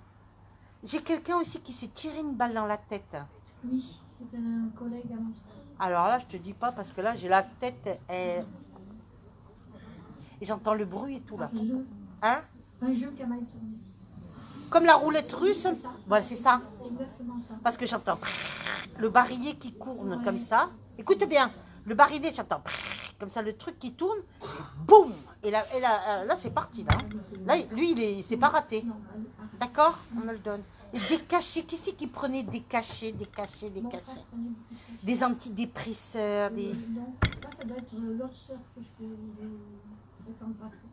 J'ai quelqu'un aussi qui s'est tiré une balle dans la tête. Oui, c'est un collègue à mon frère. Alors là, je te dis pas, parce que là, j'ai la tête... Et j'entends le bruit et tout là. Hein? Un jeu qui a mal tourné. Comme la roulette russe. C'est ça. Voilà, c'est ça. C'est exactement ça. Parce que j'entends le barillet qui tourne comme ça. Écoute bien, le barillet, j'entends comme ça, le truc qui tourne, boum. Et là, c'est parti là. Là, lui, il s'est pas raté. Non, D'accord? On me le donne. Et des cachets, qui c'est qui prenait des cachets, des mon frère prenait beaucoup de choses. Des antidépresseurs, des... Non, ça doit être l'autre sœur que je fréquente pas trop.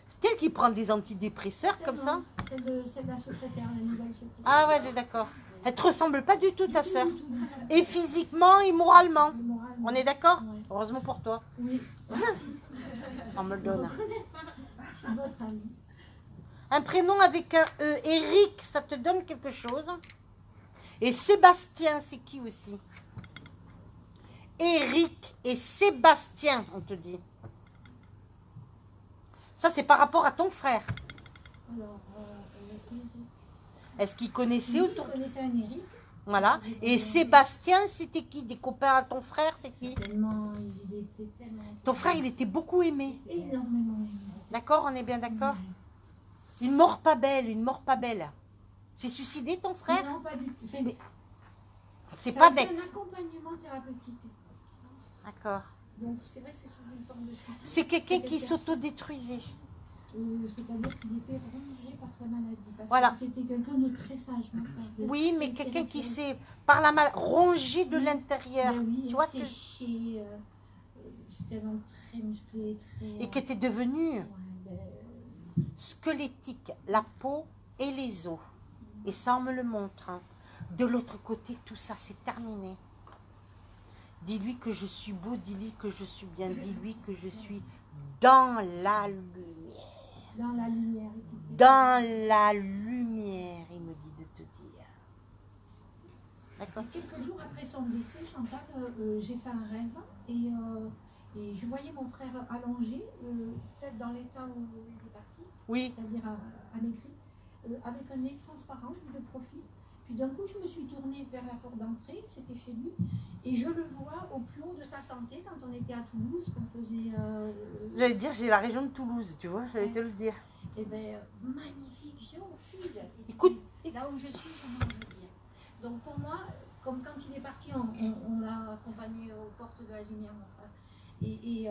C'est elle qui prend des antidépresseurs comme ça? Celle de la secrétaire, la nouvelle secrétaire. Ah ouais, d'accord. Elle te ressemble pas du tout, ta sœur. Et physiquement et moralement. On est d'accord? Ouais. Heureusement pour toi. Oui, merci. On me le donne. C'est votre avis. Un prénom avec un E. Eric, ça te donne quelque chose? Et Sébastien, c'est qui aussi? Eric et Sébastien, on te dit. Ça, c'est par rapport à ton frère. Alors, Est-ce qu'il connaissait vous autour? connaissez un Eric? Voilà. Et Sébastien, c'était qui? Des copains à ton frère, c'est qui? Tellement, il était tellement... Ton frère, il était beaucoup aimé. Énormément aimé. D'accord, on est bien d'accord? Une mort pas belle, une mort pas belle. C'est suicidé ton frère? Non, pas du tout. Mais c'est Ça pas a été net. un accompagnement thérapeutique. D'accord. Donc, c'est vrai que c'est sous une forme de suicide. C'est quelqu'un qui s'autodétruisait. C'est-à-dire qu'il était rongé par sa maladie. Parce Voilà. que c'était quelqu'un de très sage, mon frère. Oui, mais Très quelqu'un qui spirituel. s'est, par la mal, rongé de l'intérieur. Ben oui, Tu vois ce que séché, c'était un homme très musclé, très... et qui était devenu ouais, ben, squelettique, la peau et les os. Et ça, on me le montre. Hein. De l'autre côté, tout ça, c'est terminé. Dis-lui que je suis beau, dis-lui que je suis bien, dis-lui que je suis dans la lumière. dans la lumière. écoutez. Dans la lumière, il me dit de te dire. D'accord? Quelques jours après son décès, Chantal, j'ai fait un rêve et je voyais mon frère allongé, peut-être dans l'état où il est parti, Oui. c'est-à-dire amaigri, avec un nez transparent de profil. Puis d'un coup, je me suis tournée vers la porte d'entrée, c'était chez lui, et je le vois au plus haut de sa santé quand on était à Toulouse, qu'on faisait... J'allais dire, j'ai la région de Toulouse, tu vois, j'allais te le dire. Eh bien, magnifique, géophile. Et Écoute, là où je suis, je m'en veux bien. Donc pour moi, comme quand il est parti, on l'a accompagné aux portes de la lumière, mon frère. Et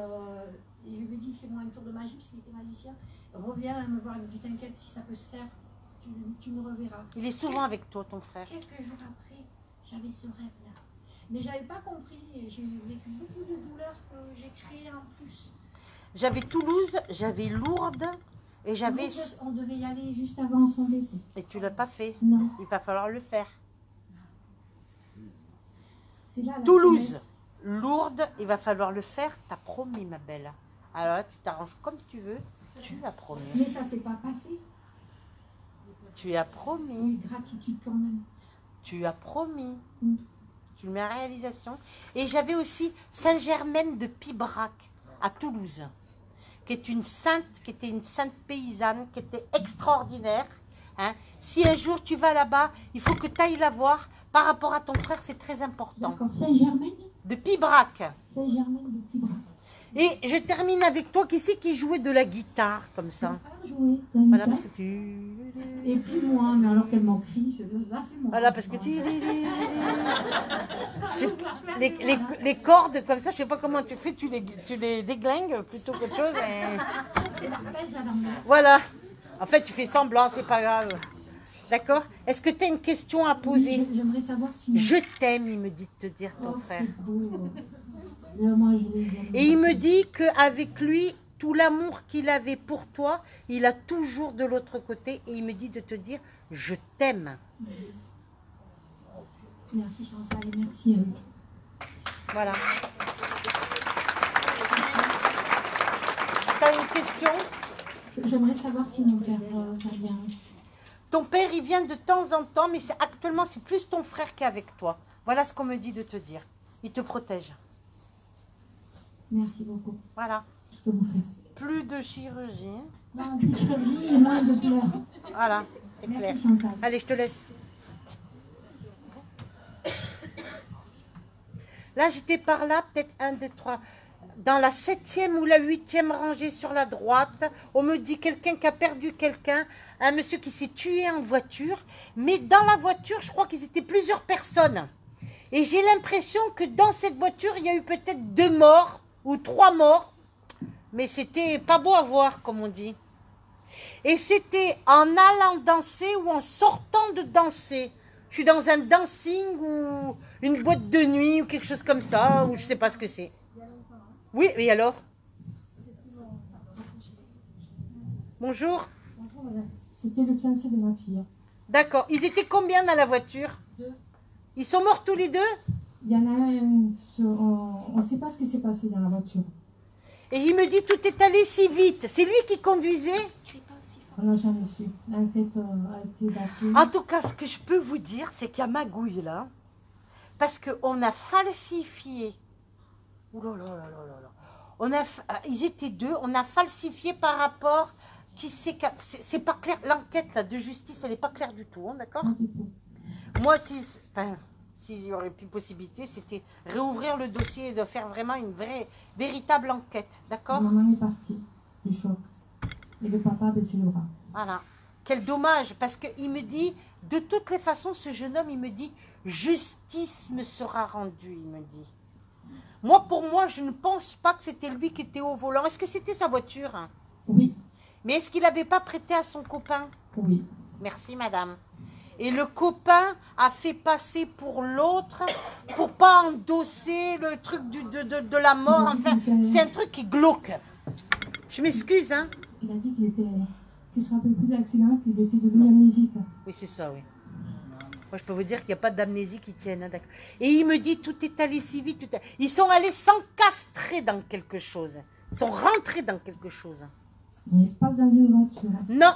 je lui ai dit, fais-moi un tour de magie, parce qu'il était magicien. Reviens me voir, il me dit, t'inquiète, si ça peut se faire, tu me reverras. il est souvent avec toi, ton frère. Quelques jours après, j'avais ce rêve-là. Mais j'avais pas compris, et j'ai vécu beaucoup de douleurs que j'ai créées en plus. J'avais Toulouse, j'avais Lourdes, et j'avais... On devait y aller juste avant son décès. Et tu l'as pas fait. Non. Il va falloir le faire. C'est là la Toulouse, promesse. Lourdes, il va falloir le faire, t'as promis, ma belle. Alors là, tu t'arranges comme tu veux, tu as promis. Mais ça s'est pas passé. Tu as promis, Oui, gratitude quand même. tu as promis. Mm. Tu le mets en réalisation. Et j'avais aussi Saint-Germaine de Pibrac, à Toulouse, qui est une sainte, qui était une sainte paysanne, qui était extraordinaire. Hein. Si un jour tu vas là-bas, il faut que tu ailles la voir. Par rapport à ton frère, c'est très important. D'accord, Saint-Germain. De Pibrac. Saint-Germain de Pibrac. Et je termine avec toi. Qui c'est qui jouait de la guitare comme Mon ça? frère jouait la Voilà, guitare. parce que tu... Et puis moi, mais alors qu'elle m'en crie, là c'est moi. Voilà, parce que tu... Les cordes comme ça, je sais pas comment tu fais, tu les déglingues plutôt qu'autre chose. Et... C'est l'arpège à l'envers. Voilà. En fait, tu fais semblant, c'est pas grave. D'accord? Est-ce que tu as une question à Oui, poser? j'aimerais savoir si... Je t'aime, il me dit de te dire ton Oh, frère. c'est beau. Mais moi, je les aime. Et il me dit qu'avec lui, tout l'amour qu'il avait pour toi, il a toujours de l'autre côté. Et il me dit de te dire, je t'aime. Merci Chantal et merci à vous. Voilà. T'as une question? J'aimerais savoir si mon père va bien. Ton père, il vient de temps en temps, mais actuellement, c'est plus ton frère qui est avec toi. Voilà ce qu'on me dit de te dire. Il te protège. Merci beaucoup. Voilà. Je peux vous faire. Plus de chirurgie. Non, plus de cheville et moins de pleurs. Voilà, c'est clair. Merci Chantal. Allez, je te laisse. Là, j'étais par là, peut-être 1, 2, 3. Dans la 7e ou la 8e rangée sur la droite, on me dit quelqu'un qui a perdu quelqu'un, un monsieur qui s'est tué en voiture. Mais dans la voiture, je crois qu'ils étaient plusieurs personnes. Et j'ai l'impression que dans cette voiture, il y a eu peut-être 2 morts ou 3 morts. Mais c'était pas beau à voir, comme on dit. Et c'était en allant danser ou en sortant de danser. Je suis dans un dancing ou une boîte de nuit ou quelque chose comme ça, ou je sais pas ce que c'est. Oui, et alors? Bonjour. Bonjour madame. C'était le fiancé de ma fille. D'accord. Ils étaient combien dans la voiture? 2. Ils sont morts tous les 2? Il y en a un, on ne sait pas ce qui s'est passé dans la voiture. Et il me dit tout est allé si vite. C'est lui qui conduisait? Crie pas aussi fort. On n'a jamais su. L'enquête a été battue. En tout cas, ce que je peux vous dire, c'est qu'il y a magouille là. Parce qu'on a falsifié. Ouh là là là là là. Ils étaient 2. On a falsifié par rapport. C'est pas clair. L'enquête là de justice, elle n'est pas claire du tout, hein, d'accord? Pas du tout. Moi, s'il y aurait plus possibilité, c'était réouvrir le dossier et de faire vraiment une véritable enquête, d'accord? Maman est partie du choc. Et le papa a baissé le bras. Voilà. Quel dommage, parce qu'il me dit, de toutes les façons, ce jeune homme, il me dit, justice me sera rendue, il me dit. Moi, pour moi, je ne pense pas que c'était lui qui était au volant. Est-ce que c'était sa voiture, hein? Oui, Mais est-ce qu'il n'avait pas prêté à son copain? oui. Merci, madame. Et le copain a fait passer pour l'autre pour pas endosser le truc de la mort. Enfin, c'est un truc qui est glauque. Je m'excuse, hein. Il a dit qu'il se rappelle plus de l'accident, qu'il était devenu amnésique. Oui, c'est ça, oui. Moi, je peux vous dire qu'il n'y a pas d'amnésie qui tienne. Hein, d'accord. Et il me dit, tout est allé si vite. Ils sont allés s'encastrer dans quelque chose. Ils sont rentrés dans quelque chose. Mais pas dans une voiture. Non.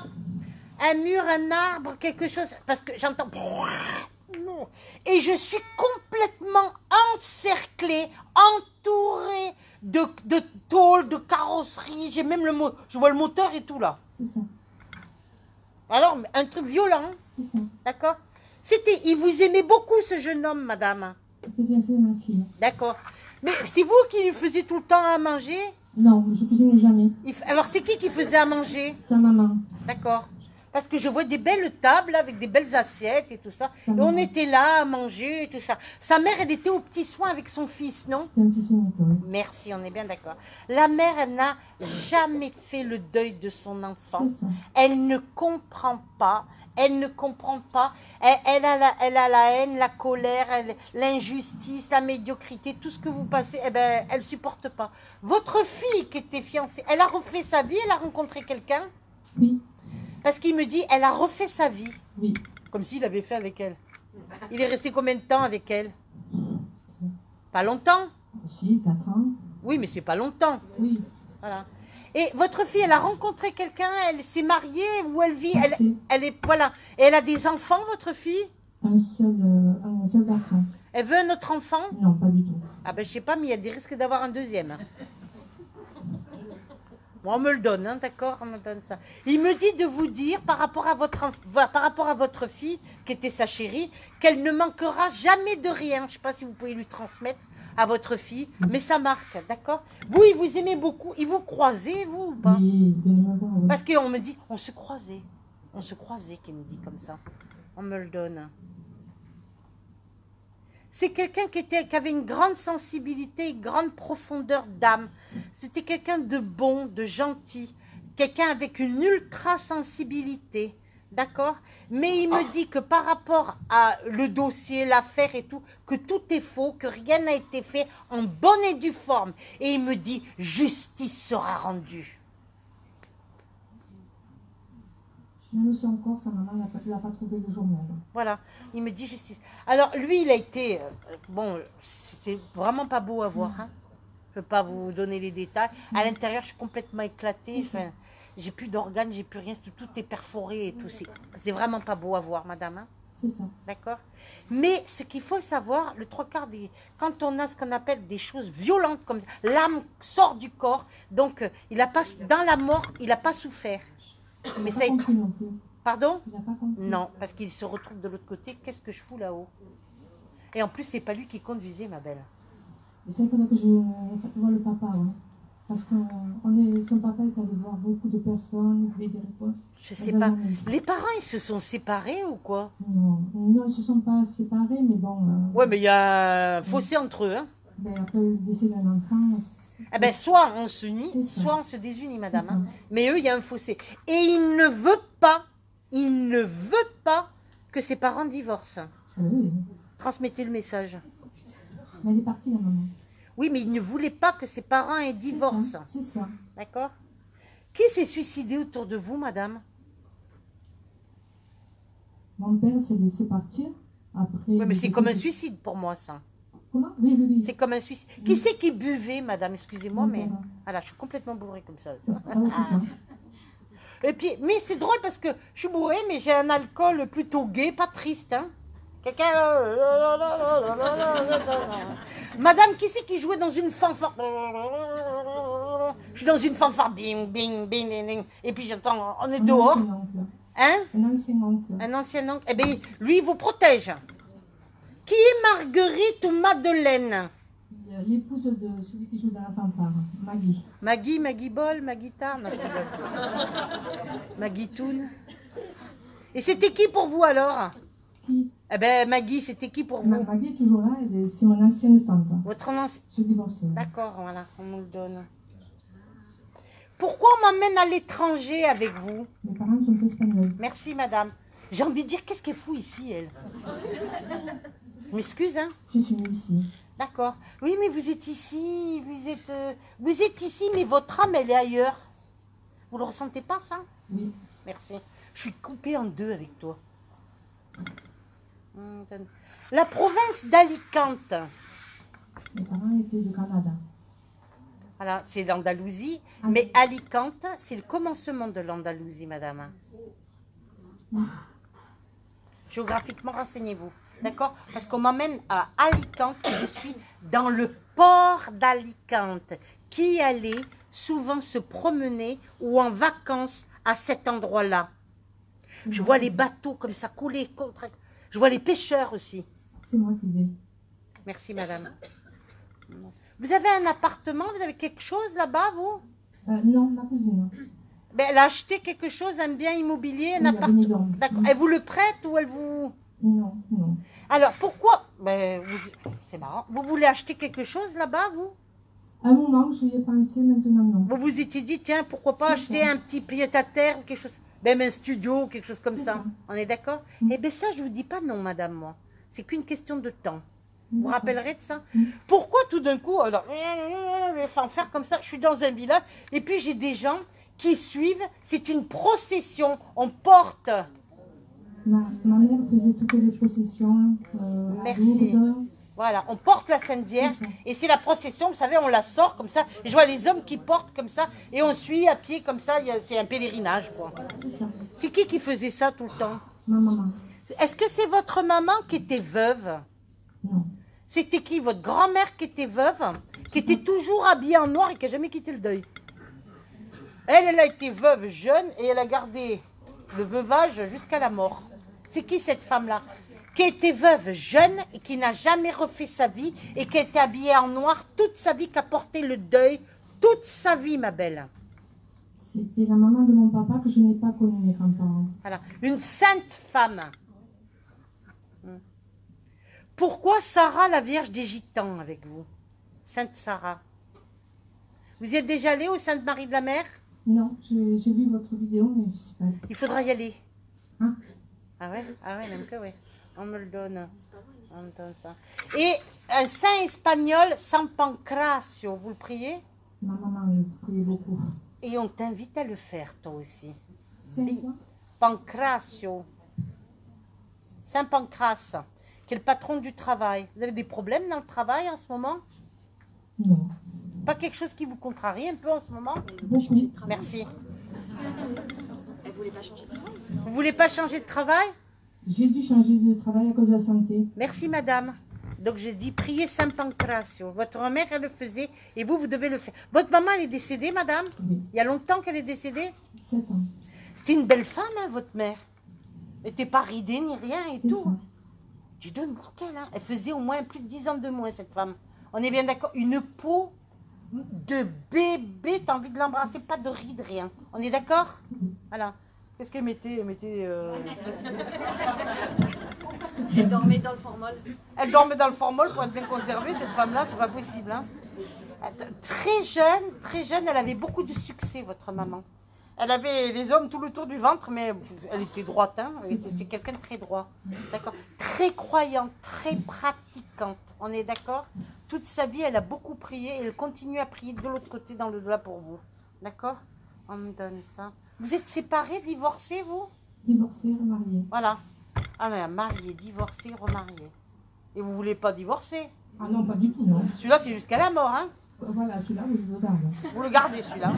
Un mur, un arbre, quelque chose. Parce que j'entends... Non. Et je suis complètement encerclée, entourée de tôles, de carrosserie. J'ai même je vois le moteur et tout là. C'est ça. Alors, un truc violent, C'est ça. d'accord? Il vous aimait beaucoup ce jeune homme, madame. C'était bien ça de ma fille. D'accord. Mais c'est vous qui lui faisiez tout le temps à manger? Non, je cuisine jamais. Alors, c'est qui faisait à manger? Sa maman. D'accord. Parce que je vois des belles tables avec des belles assiettes et tout ça. Et on était là à manger et tout ça. Sa mère, elle était aux petits soins avec son fils, non? C'était un fils unique, oui. Merci, on est bien d'accord. La mère, elle n'a jamais fait le deuil de son enfant. C'est ça. Elle ne comprend pas. Elle ne comprend pas. Elle a la haine, la colère, l'injustice, la médiocrité, tout ce que vous passez, eh ben, elle ne supporte pas. Votre fille qui était fiancée, elle a refait sa vie, elle a rencontré quelqu'un? Oui, Parce qu'il me dit, elle a refait sa vie. oui. Comme s'il avait fait avec elle. Il est resté combien de temps avec elle? Pas longtemps? Aussi, 4 ans. Oui, mais c'est pas longtemps. Oui. Voilà. Et votre fille, elle a rencontré quelqu'un, elle s'est mariée ou elle vit, Passé. elle est, voilà. Et elle a des enfants, votre fille? Un seul garçon. Elle veut un autre enfant? Non, pas du tout. Ah ben je sais pas, mais il y a des risques d'avoir un deuxième. Bon, on me le donne, hein, d'accord? On me donne ça. Il me dit de vous dire, par rapport à votre fille, qui était sa chérie, qu'elle ne manquera jamais de rien. Je ne sais pas si vous pouvez lui transmettre à votre fille, mais ça marque, d'accord? Vous, il vous aimait beaucoup. Il vous croisait, vous, ou pas? Oui, venez me voir, oui. Parce qu'on me dit, on se croisait. On se croisait, qu'il me dit comme ça. On me le donne. C'est quelqu'un qui avait une grande sensibilité, une grande profondeur d'âme. C'était quelqu'un de bon, de gentil. Quelqu'un avec une ultra sensibilité. D'accord? Mais il me dit que par rapport à le dossier, l'affaire et tout, que tout est faux, que rien n'a été fait en bonne et due forme. Et il me dit, justice sera rendue. Même son corps, sa maman ne l'a pas trouvé le jour même. Voilà, il me dit justice. Alors lui, il a été, bon, c'est vraiment pas beau à voir, hein. Je ne peux pas vous donner les détails. À l'intérieur, je suis complètement éclatée. Enfin, j'ai plus d'organes, j'ai plus rien, tout est perforé et tout. C'est vraiment pas beau à voir, madame. Hein. C'est ça. D'accord? Mais ce qu'il faut savoir, le trois quarts des... Quand on a ce qu'on appelle des choses violentes, comme l'âme sort du corps, donc il a pas, dans la mort, il n'a pas souffert. Mais ça a été... non plus. Pardon? Il n'a pas compris. Non, parce qu'il se retrouve de l'autre côté. Qu'est-ce que je fous là-haut? Et en plus, c'est pas lui qui conduisait, ma belle. Et ça, il faudrait que je vois le papa, ouais. Parce que son papa est allé voir beaucoup de personnes, il voulait des réponses. Je sais pas. Les parents, ils se sont séparés ou quoi? Non, non, ils ne se sont pas séparés, mais bon... Ouais, mais il y a un fossé entre eux, hein. Ben, après le décès d'un enfant... Eh ben, soit on s'unit, soit on se désunit, madame. Hein. Mais eux, il y a un fossé. Et il ne veut pas que ses parents divorcent. Oui. Transmettez le message. Mais elle est partie, la maman. Oui, mais il ne voulait pas que ses parents aient divorce. C'est ça. D'accord? Qui s'est suicidé autour de vous, madame? Mon père s'est laissé partir. Après... Oui, mais c'est comme un suicide pour moi, ça. Comment? Oui, oui, oui. C'est comme un suicide. Qui c'est qui buvait, madame? Excusez-moi, mais... Père. Voilà, je suis complètement bourrée comme ça. Ah oui, c'est ça. Et puis, mais c'est drôle parce que je suis bourrée, mais j'ai un alcool plutôt gai, pas triste, hein. Quelqu'un... Madame, qui c'est qui jouait dans une fanfare? Je suis dans une fanfare, bing, bing, bing, bing, bing. Et puis j'entends, on est dehors. Hein? Un ancien oncle. Un ancien oncle. Eh bien, lui, il vous protège. Qui est Marguerite ou Madeleine? L'épouse de celui qui joue dans la fanfare, Maggie. Maggie Ball, Maggie Tar, non, Maggie Toon. Et c'était qui pour vous alors? Qui? Eh ben Maggie, c'était qui pour vous? Maggie est toujours là, c'est mon ancienne tante. Votre ancienne? Je suis divorcée. D'accord, voilà, on nous le donne. Pourquoi on m'emmène à l'étranger avec vous? Mes parents sont espagnols. Merci madame. J'ai envie de dire, qu'est-ce qu'elle fout ici, elle? Je m'excuse, hein? Je suis née ici. D'accord. Oui, mais vous êtes ici, vous êtes ici, mais votre âme, elle est ailleurs. Vous le ressentez pas, ça? Oui. Merci. Je suis coupée en deux avec toi. La province d'Alicante. Mes parents étaient du Canada. Voilà, c'est l'Andalousie, mais Alicante, c'est le commencement de l'Andalousie, madame. Géographiquement, renseignez-vous. D'accord? Parce qu'on m'emmène à Alicante, et je suis dans le port d'Alicante, qui allait souvent se promener ou en vacances à cet endroit-là. Je vois les bateaux comme ça couler contre... Je vois les pêcheurs aussi. C'est moi qui vais. Merci, madame. Vous avez un appartement? Vous avez quelque chose là-bas, vous? Non, ma cousine. Ben, elle a acheté quelque chose, un bien immobilier, un appartement. D'accord. Elle vous le prête ou elle vous... Non, non. Alors, pourquoi... Ben, c'est marrant. Vous voulez acheter quelque chose là-bas, vous? À un moment, j'y ai pensé, maintenant non. Vous vous étiez dit, tiens, pourquoi pas acheter un petit pied-à-terre ou quelque chose... Même un studio, quelque chose comme ça. On est d'accord? Eh bien ça, je ne vous dis pas non, madame, moi. C'est qu'une question de temps. Vous vous rappellerez de ça? Pourquoi tout d'un coup, alors, les fanfares comme ça, je suis dans un village, et puis j'ai des gens qui suivent, c'est une procession, on porte... Ma mère faisait toutes les processions. Merci. Lourdes. Voilà, on porte la Sainte Vierge et c'est la procession, vous savez, on la sort comme ça. Et je vois les hommes qui portent comme ça et on suit à pied comme ça, c'est un pèlerinage, quoi. C'est qui faisait ça tout le temps? Ma maman. Est-ce que c'est votre maman qui était veuve? Non. C'était qui? Votre grand-mère qui était veuve, qui était toujours habillée en noir et qui n'a jamais quitté le deuil? Elle a été veuve jeune et elle a gardé le veuvage jusqu'à la mort. C'est qui cette femme-là? Qui était veuve jeune et qui n'a jamais refait sa vie et qui a été habillée en noir toute sa vie, qui a porté le deuil toute sa vie, ma belle. C'était la maman de mon papa que je n'ai pas connu, mes grands-parents. Voilà, une sainte femme. Pourquoi Sarah, la Vierge des Gitans, avec vous? Sainte Sarah. Vous y êtes déjà allé au Sainte-Marie de la Mer? Non, j'ai vu votre vidéo, mais je ne sais pas. Il faudra y aller. Hein? Ah ouais, donc oui. On me le donne. On me donne ça. Et un saint espagnol, San Pancracio, vous le priez? Ma maman, elle priait beaucoup. Et on t'invite à le faire, toi aussi. C'est quoi? Pancracio. Saint Pancras, qui est le patron du travail. Vous avez des problèmes dans le travail en ce moment? Non. Pas quelque chose qui vous contrarie un peu en ce moment? Beaucoup. Merci. Elle voulait pas changer de travail. Vous voulez pas changer de travail? J'ai dû changer de travail à cause de la santé. Merci madame. Donc j'ai dit priez Saint Pancracio. Votre mère elle le faisait et vous devez le faire. Votre maman elle est décédée madame? Oui. Il y a longtemps qu'elle est décédée? 7 ans. C'était une belle femme hein, votre mère. Elle n'était pas ridée ni rien et C'est tout. ça. Tu donnes nickel hein. Elle faisait au moins plus de 10 ans de moins cette femme. On est bien d'accord? Une peau de bébé, t'as envie de l'embrasser, pas de rides, rien. On est d'accord? Voilà. Qu'est-ce qu'elle mettait? Elle dormait dans le formol. Elle dormait dans le formol pour être bien conservée, cette femme-là, c'est pas possible. Hein. Très jeune, elle avait beaucoup de succès, votre maman. Elle avait les hommes tout le tour du ventre, mais elle était droite, hein. C'était quelqu'un de très droit. D'accord. Très croyante, très pratiquante. On est d'accord? Toute sa vie, elle a beaucoup prié et elle continue à prier de l'autre côté dans le delà pour vous. D'accord? On me donne ça. Vous êtes séparés, divorcés, vous? Divorcée, remariée. Voilà. Ah mais marié, divorcé, remarié. Et vous voulez pas divorcer? Ah non, pas du tout, non. Celui-là, c'est jusqu'à la mort, hein? Voilà, celui-là, oui, je le garde. Vous le gardez, celui-là.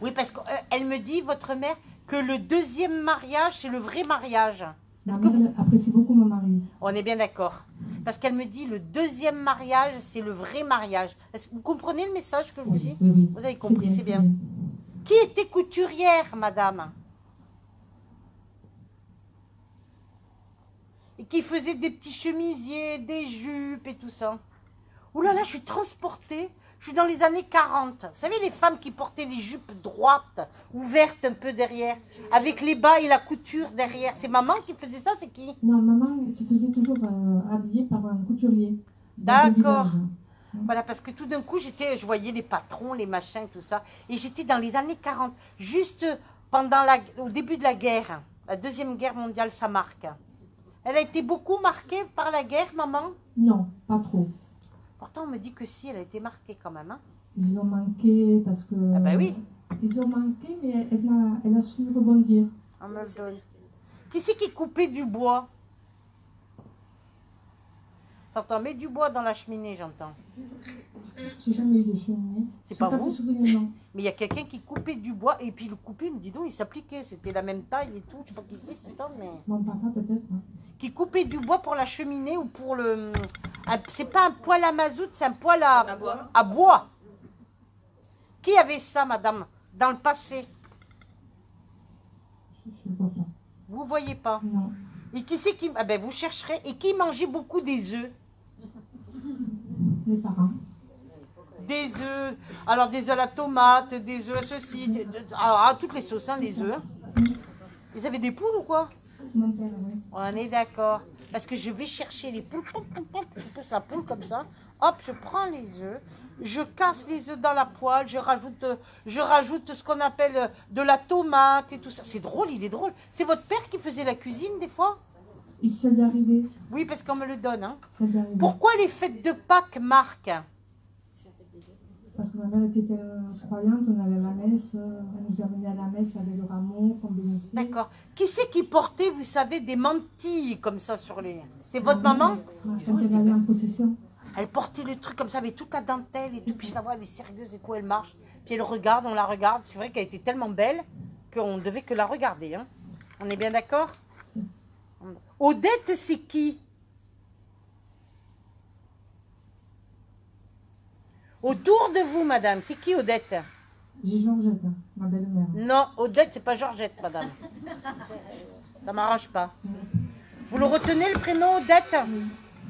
Oui, parce qu'elle me dit, votre mère, que le deuxième mariage, c'est le vrai mariage. Ma Est-ce que mère apprécie beaucoup mon mari. On est bien d'accord. Parce qu'elle me dit, le deuxième mariage, c'est le vrai mariage. Est-ce que vous comprenez le message que je vous dis? Oui, oui. Vous avez compris, c'est bien. Qui était couturière, madame? Et qui faisait des petits chemisiers, des jupes et tout ça. Ouh là là, je suis transportée. Je suis dans les années 40. Vous savez, les femmes qui portaient les jupes droites, ouvertes un peu derrière, avec les bas et la couture derrière. C'est maman qui faisait ça, c'est qui? Non, maman elle se faisait toujours habillée par un couturier. D'accord. Voilà, parce que tout d'un coup, je voyais les patrons, les machins, tout ça. Et j'étais dans les années 40, juste au début de la guerre, la Deuxième Guerre mondiale, ça marque. Elle a été beaucoup marquée par la guerre, maman? Non, pas trop. Pourtant, on me dit que si, elle a été marquée quand même. Hein. Ils ont manqué parce que... Ah ben oui. Ils ont manqué, mais elle a su rebondir. On me le donne. Qui c'est qui coupait du bois? J'entends, mets du bois dans la cheminée, j'entends. J'ai jamais eu de cheminée. C'est pas vous? de souvenir, non. Mais il y a quelqu'un qui coupait du bois, et puis le couper, me dit donc, il s'appliquait. C'était la même taille et tout. Je sais pas qui c'est cet homme, mais... Mon papa, peut-être. Hein. Qui coupait du bois pour la cheminée ou pour le... C'est pas un poêle à mazout, c'est un poêle à bois. Qui avait ça, madame, dans le passé? Je ne vois pas. Vous voyez pas? Non. Et qui c'est qui... Ah ben, vous chercherez. Et qui mangeait beaucoup des œufs? Mes parents. Des œufs. Alors, des œufs à la tomate, des œufs à ceci. Alors, toutes les sauces, hein, les œufs. Ils avaient des poules ou quoi? Mon père, oui. On est d'accord. Parce que je vais chercher les poules. Je pousse la poule comme ça. Hop, je prends les œufs. Je casse les œufs dans la poêle. Je rajoute ce qu'on appelle de la tomate et tout ça. C'est drôle, il est drôle. C'est votre père qui faisait la cuisine des fois? Il s'est arrivé. Oui, parce qu'on me le donne. Hein. Pourquoi? Pourquoi les fêtes de Pâques marquent? Parce que ma mère était croyante, on allait à la messe, elle nous amenait à la messe avec le rameau qu'on bénissait. D'accord. Qui c'est qui portait, vous savez, des mantilles comme ça sur les... C'est votre maman? Quand elle allait en possession. Elle portait le truc comme ça avec toute la dentelle et tout. Puis je la vois, elle est sérieuse et tout, elle marche. Puis elle regarde, on la regarde. C'est vrai qu'elle était tellement belle qu'on ne devait que la regarder. Hein. On est bien d'accord? Odette, c'est qui? Autour de vous, madame, c'est qui Odette? J'ai Georgette, hein, ma belle-mère. Non, Odette, c'est pas Georgette, madame. Ça m'arrange pas. Vous le retenez, le prénom Odette?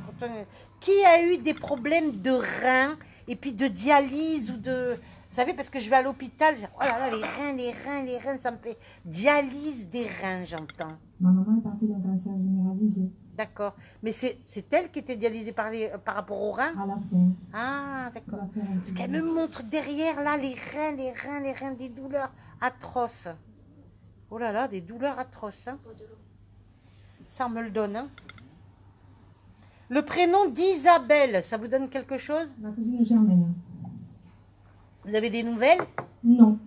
Retenez. Qui a eu des problèmes de reins et puis de dialyse ou de... Vous savez, parce que je vais à l'hôpital, je dis, oh là là, les reins, ça me fait... Dialyse des reins, j'entends. Ma maman est partie d'un cancer généralisé. D'accord. Mais c'est elle qui était dialysée par rapport aux reins? À la fin. Ah, d'accord. À la fin, Parce qu'elle me montre derrière, là, les reins, des douleurs atroces. Oh là là, des douleurs atroces. Hein. Ça me le donne. Hein. Le prénom d'Isabelle, ça vous donne quelque chose? Ma cousine Germaine. Vous avez des nouvelles? Non.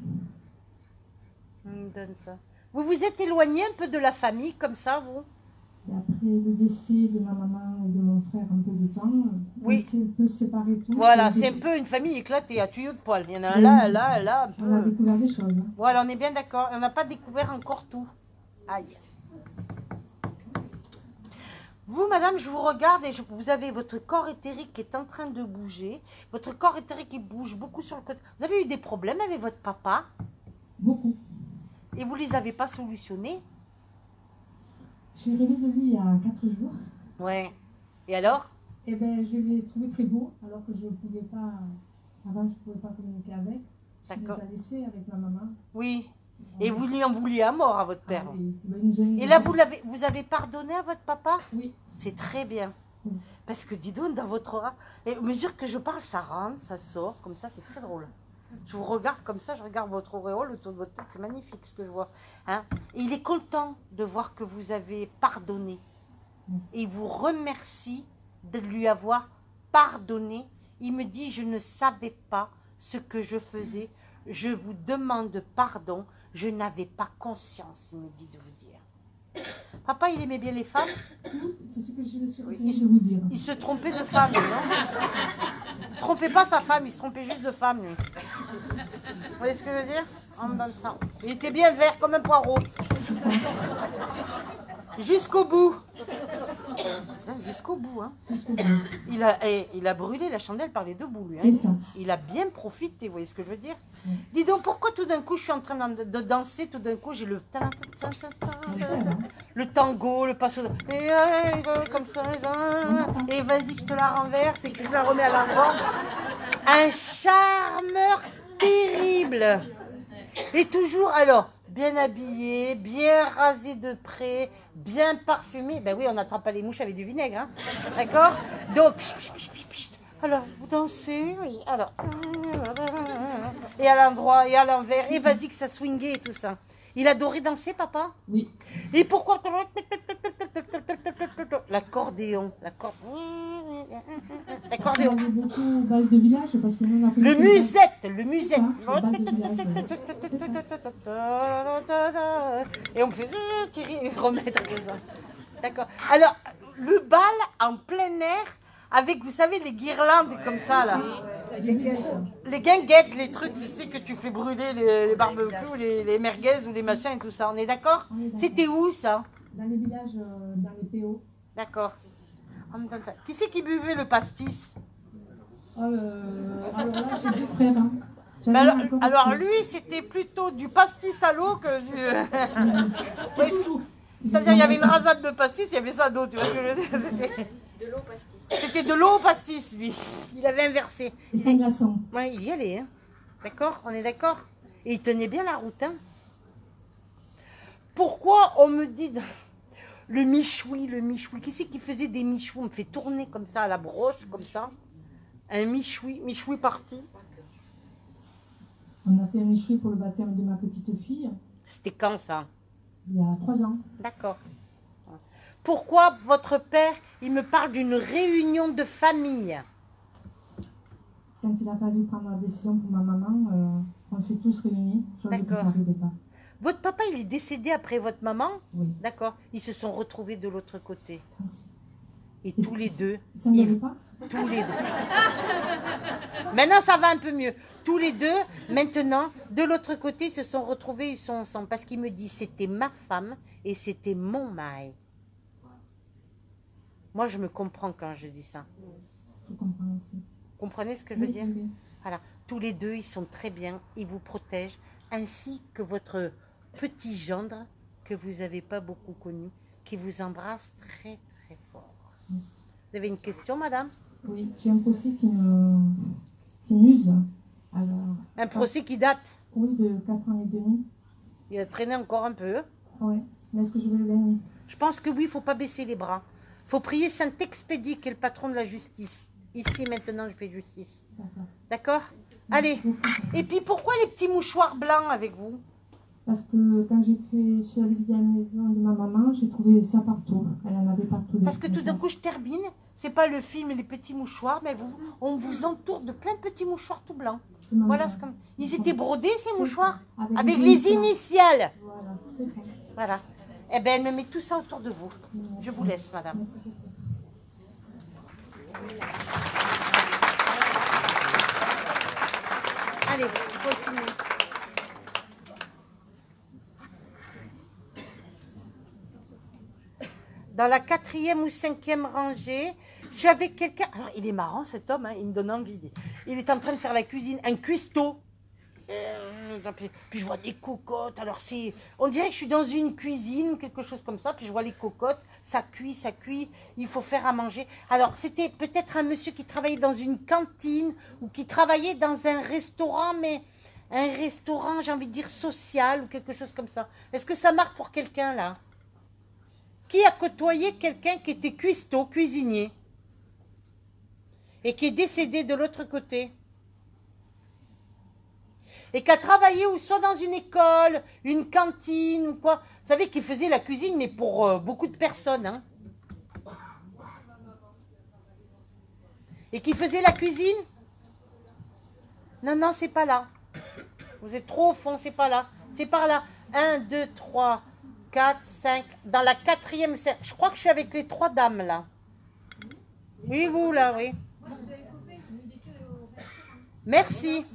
On me donne ça. Vous vous êtes éloigné un peu de la famille, comme ça, vous? Et après le décès de ma maman et de mon frère, un peu de temps, Oui. on s'est un peu séparés tous. Voilà, Et c'est un peu une famille éclatée, à tuyaux de poil. Il y en a un là, un là, un là, un On a peu. découvert des choses. Hein. Voilà, on est bien d'accord. On n'a pas découvert encore tout. Aïe. Vous, madame, je vous regarde et vous avez votre corps éthérique qui est en train de bouger. Votre corps éthérique, il bouge beaucoup sur le côté. Vous avez eu des problèmes avec votre papa Beaucoup. et vous ne les avez pas solutionnés? J'ai rêvé de lui il y a 4 jours. Ouais. Et alors? Et ben, je l'ai trouvé très beau, alors que je ne pouvais pas. Avant, je ne pouvais pas communiquer avec. Parce qu'il nous D'accord. a laissés avec ma maman. Oui. Et vous lui en vouliez à mort à votre père. Ah, oui. Ben, il nous a Et là, vous avez pardonné à votre papa? Oui. C'est très bien. Oui. Parce que dis donc, dans votre aura, et à mesure que je parle, ça rentre, ça sort, comme ça, c'est très drôle. Je vous regarde comme ça, je regarde votre auréole autour de votre tête, c'est magnifique ce que je vois. Hein? Et il est content de voir que vous avez pardonné. Merci. Et il vous remercie de lui avoir pardonné. Il me dit, je ne savais pas ce que je faisais. Je vous demande pardon. Je n'avais pas conscience, il me dit de vous dire. Papa, il aimait bien les femmes? C'est ce que je me suis Oui, retenue de vous dire. Il se trompait de femme, non? Trompez pas sa femme, il se trompait juste de femme, lui. Vous voyez ce que je veux dire? On me donne ça. Il était bien vert comme un poireau. Jusqu'au bout. Jusqu'au bout, hein. Jusqu'au bout. Il a brûlé la chandelle par les deux bouts, lui. Hein. C'est ça. Il a bien profité, vous voyez ce que je veux dire? Oui. Dis donc, pourquoi tout d'un coup, je suis en train de danser, tout d'un coup, j'ai le... Le tango, le passo... Et comme ça, et vas-y que je te la renverse et que je la remets à l'endroit. Un charmeur terrible. Et toujours, alors, bien habillé, bien rasé de près, bien parfumé. Ben oui, on n'attrape pas les mouches avec du vinaigre, hein. D'accord? Donc, alors, vous dansez, oui, alors. Et à l'endroit, et à l'envers, et vas-y que ça swingait et tout ça. Il adorait danser, papa? Oui. Et pourquoi? L'accordéon. On L'accordéon. avait beaucoup de balles de village parce que nous on a fait Le des- musette, le C'est musette. ça, les balles de village. C'est ça. Et on fait tirer et remettre comme ça. D'accord. Alors, le bal en plein air, avec, vous savez, les guirlandes comme ça, là. Les guinguettes, les trucs, tu sais, que tu fais brûler les barbecues, les merguez ou les machins et tout ça. On est d'accord? On est d'accord. C'était où, ça? Dans les villages, dans les PO. D'accord. On me donne ça. Qui c'est qui buvait le pastis? Alors là, j'ai deux frères. Hein. Mais J'avais encore alors aussi. lui, c'était plutôt du pastis à l'eau que du... C'est toujours. C'est-à-dire, il y avait une rasade de pastis, il y avait ça d'eau, tu vois ce que je veux dire? De l'eau pastis. C'était de l'eau au pastis, lui. Il avait inversé. Et c'est un glaçon. Ouais, il y allait, hein. D'accord? On est d'accord? Et il tenait bien la route, hein. Pourquoi on me dit... Le michoui, le michoui. Qui c'est qui faisait des michouis? On me fait tourner comme ça, à la broche, comme ça. Un michoui, michoui parti. On a fait un michoui pour le baptême de ma petite fille C'était quand, ça? il y a 3 ans. D'accord. Pourquoi votre père, il me parle d'une réunion de famille? Quand il a fallu prendre la décision pour ma maman, on s'est tous réunis, chose que D'accord. ça n'arrivait pas. Votre papa, il est décédé après votre maman? Oui. D'accord. Ils se sont retrouvés de l'autre côté. Merci. Et tous les deux, Ça ne m'avait pas. tous les deux. Maintenant, ça va un peu mieux. Tous les deux, maintenant, de l'autre côté, ils se sont retrouvés, ils sont ensemble. Parce qu'il me dit, c'était ma femme et c'était mon mari. Moi, je me comprends quand je dis ça. Je comprends aussi. Vous comprenez ce que je veux Oui, dire? oui. Voilà. Tous les deux, ils sont très bien. Ils vous protègent. Ainsi que votre petit gendre, que vous n'avez pas beaucoup connu, qui vous embrasse très, très fort. Merci. Vous avez une question, madame? Oui, j'ai un procès qui m'use. Alors, Un procès qui date. oui, de 4 ans et demi. Il a traîné encore un peu. Oui, mais est-ce que je vais le gagner? Je pense que oui, il ne faut pas baisser les bras. Il faut prier Saint-Expédie, qui est le patron de la justice. Ici, maintenant, je fais justice. D'accord. D'accord? Allez. Et puis, pourquoi les petits mouchoirs blancs avec vous? Parce que quand je suis allée visiter la maison de ma maman, j'ai trouvé ça partout. Elle en avait partout. Parce que tout d'un coup, je termine. C'est pas le film Les Petits Mouchoirs, mais on vous entoure de plein de petits mouchoirs tout blancs. Voilà, comme... Ils étaient brodés, ces mouchoirs, avec les initiales. Voilà, c'est ça. Voilà. Eh bien, elle me met tout ça autour de vous. Je vous laisse, madame. Merci beaucoup. Allez, continuez. Dans la 4e ou 5e rangée, je suis avec quelqu'un. Alors, il est marrant cet homme, hein, il me donne envie. Il est en train de faire la cuisine, un cuistot. Puis je vois des cocottes. Alors, on dirait que je suis dans une cuisine ou quelque chose comme ça. Puis je vois les cocottes, ça cuit, il faut faire à manger. Alors, c'était peut-être un monsieur qui travaillait dans une cantine ou qui travaillait dans un restaurant, mais un restaurant, j'ai envie de dire, social ou quelque chose comme ça. Est-ce que ça marque pour quelqu'un, là? Qui a côtoyé quelqu'un qui était cuistot, cuisinier, et qui est décédé de l'autre côté? Et qui a travaillé ou soit dans une école, une cantine ou quoi. Vous savez qu'il faisait la cuisine, mais pour beaucoup de personnes. Hein. Et qui faisait la cuisine? Non, non, c'est pas là. Vous êtes trop au fond, c'est pas là. C'est par là. 1, 2, 3, 4, 5. Dans la 4e, je crois que je suis avec les 3 dames là. Oui, vous là, oui. Merci.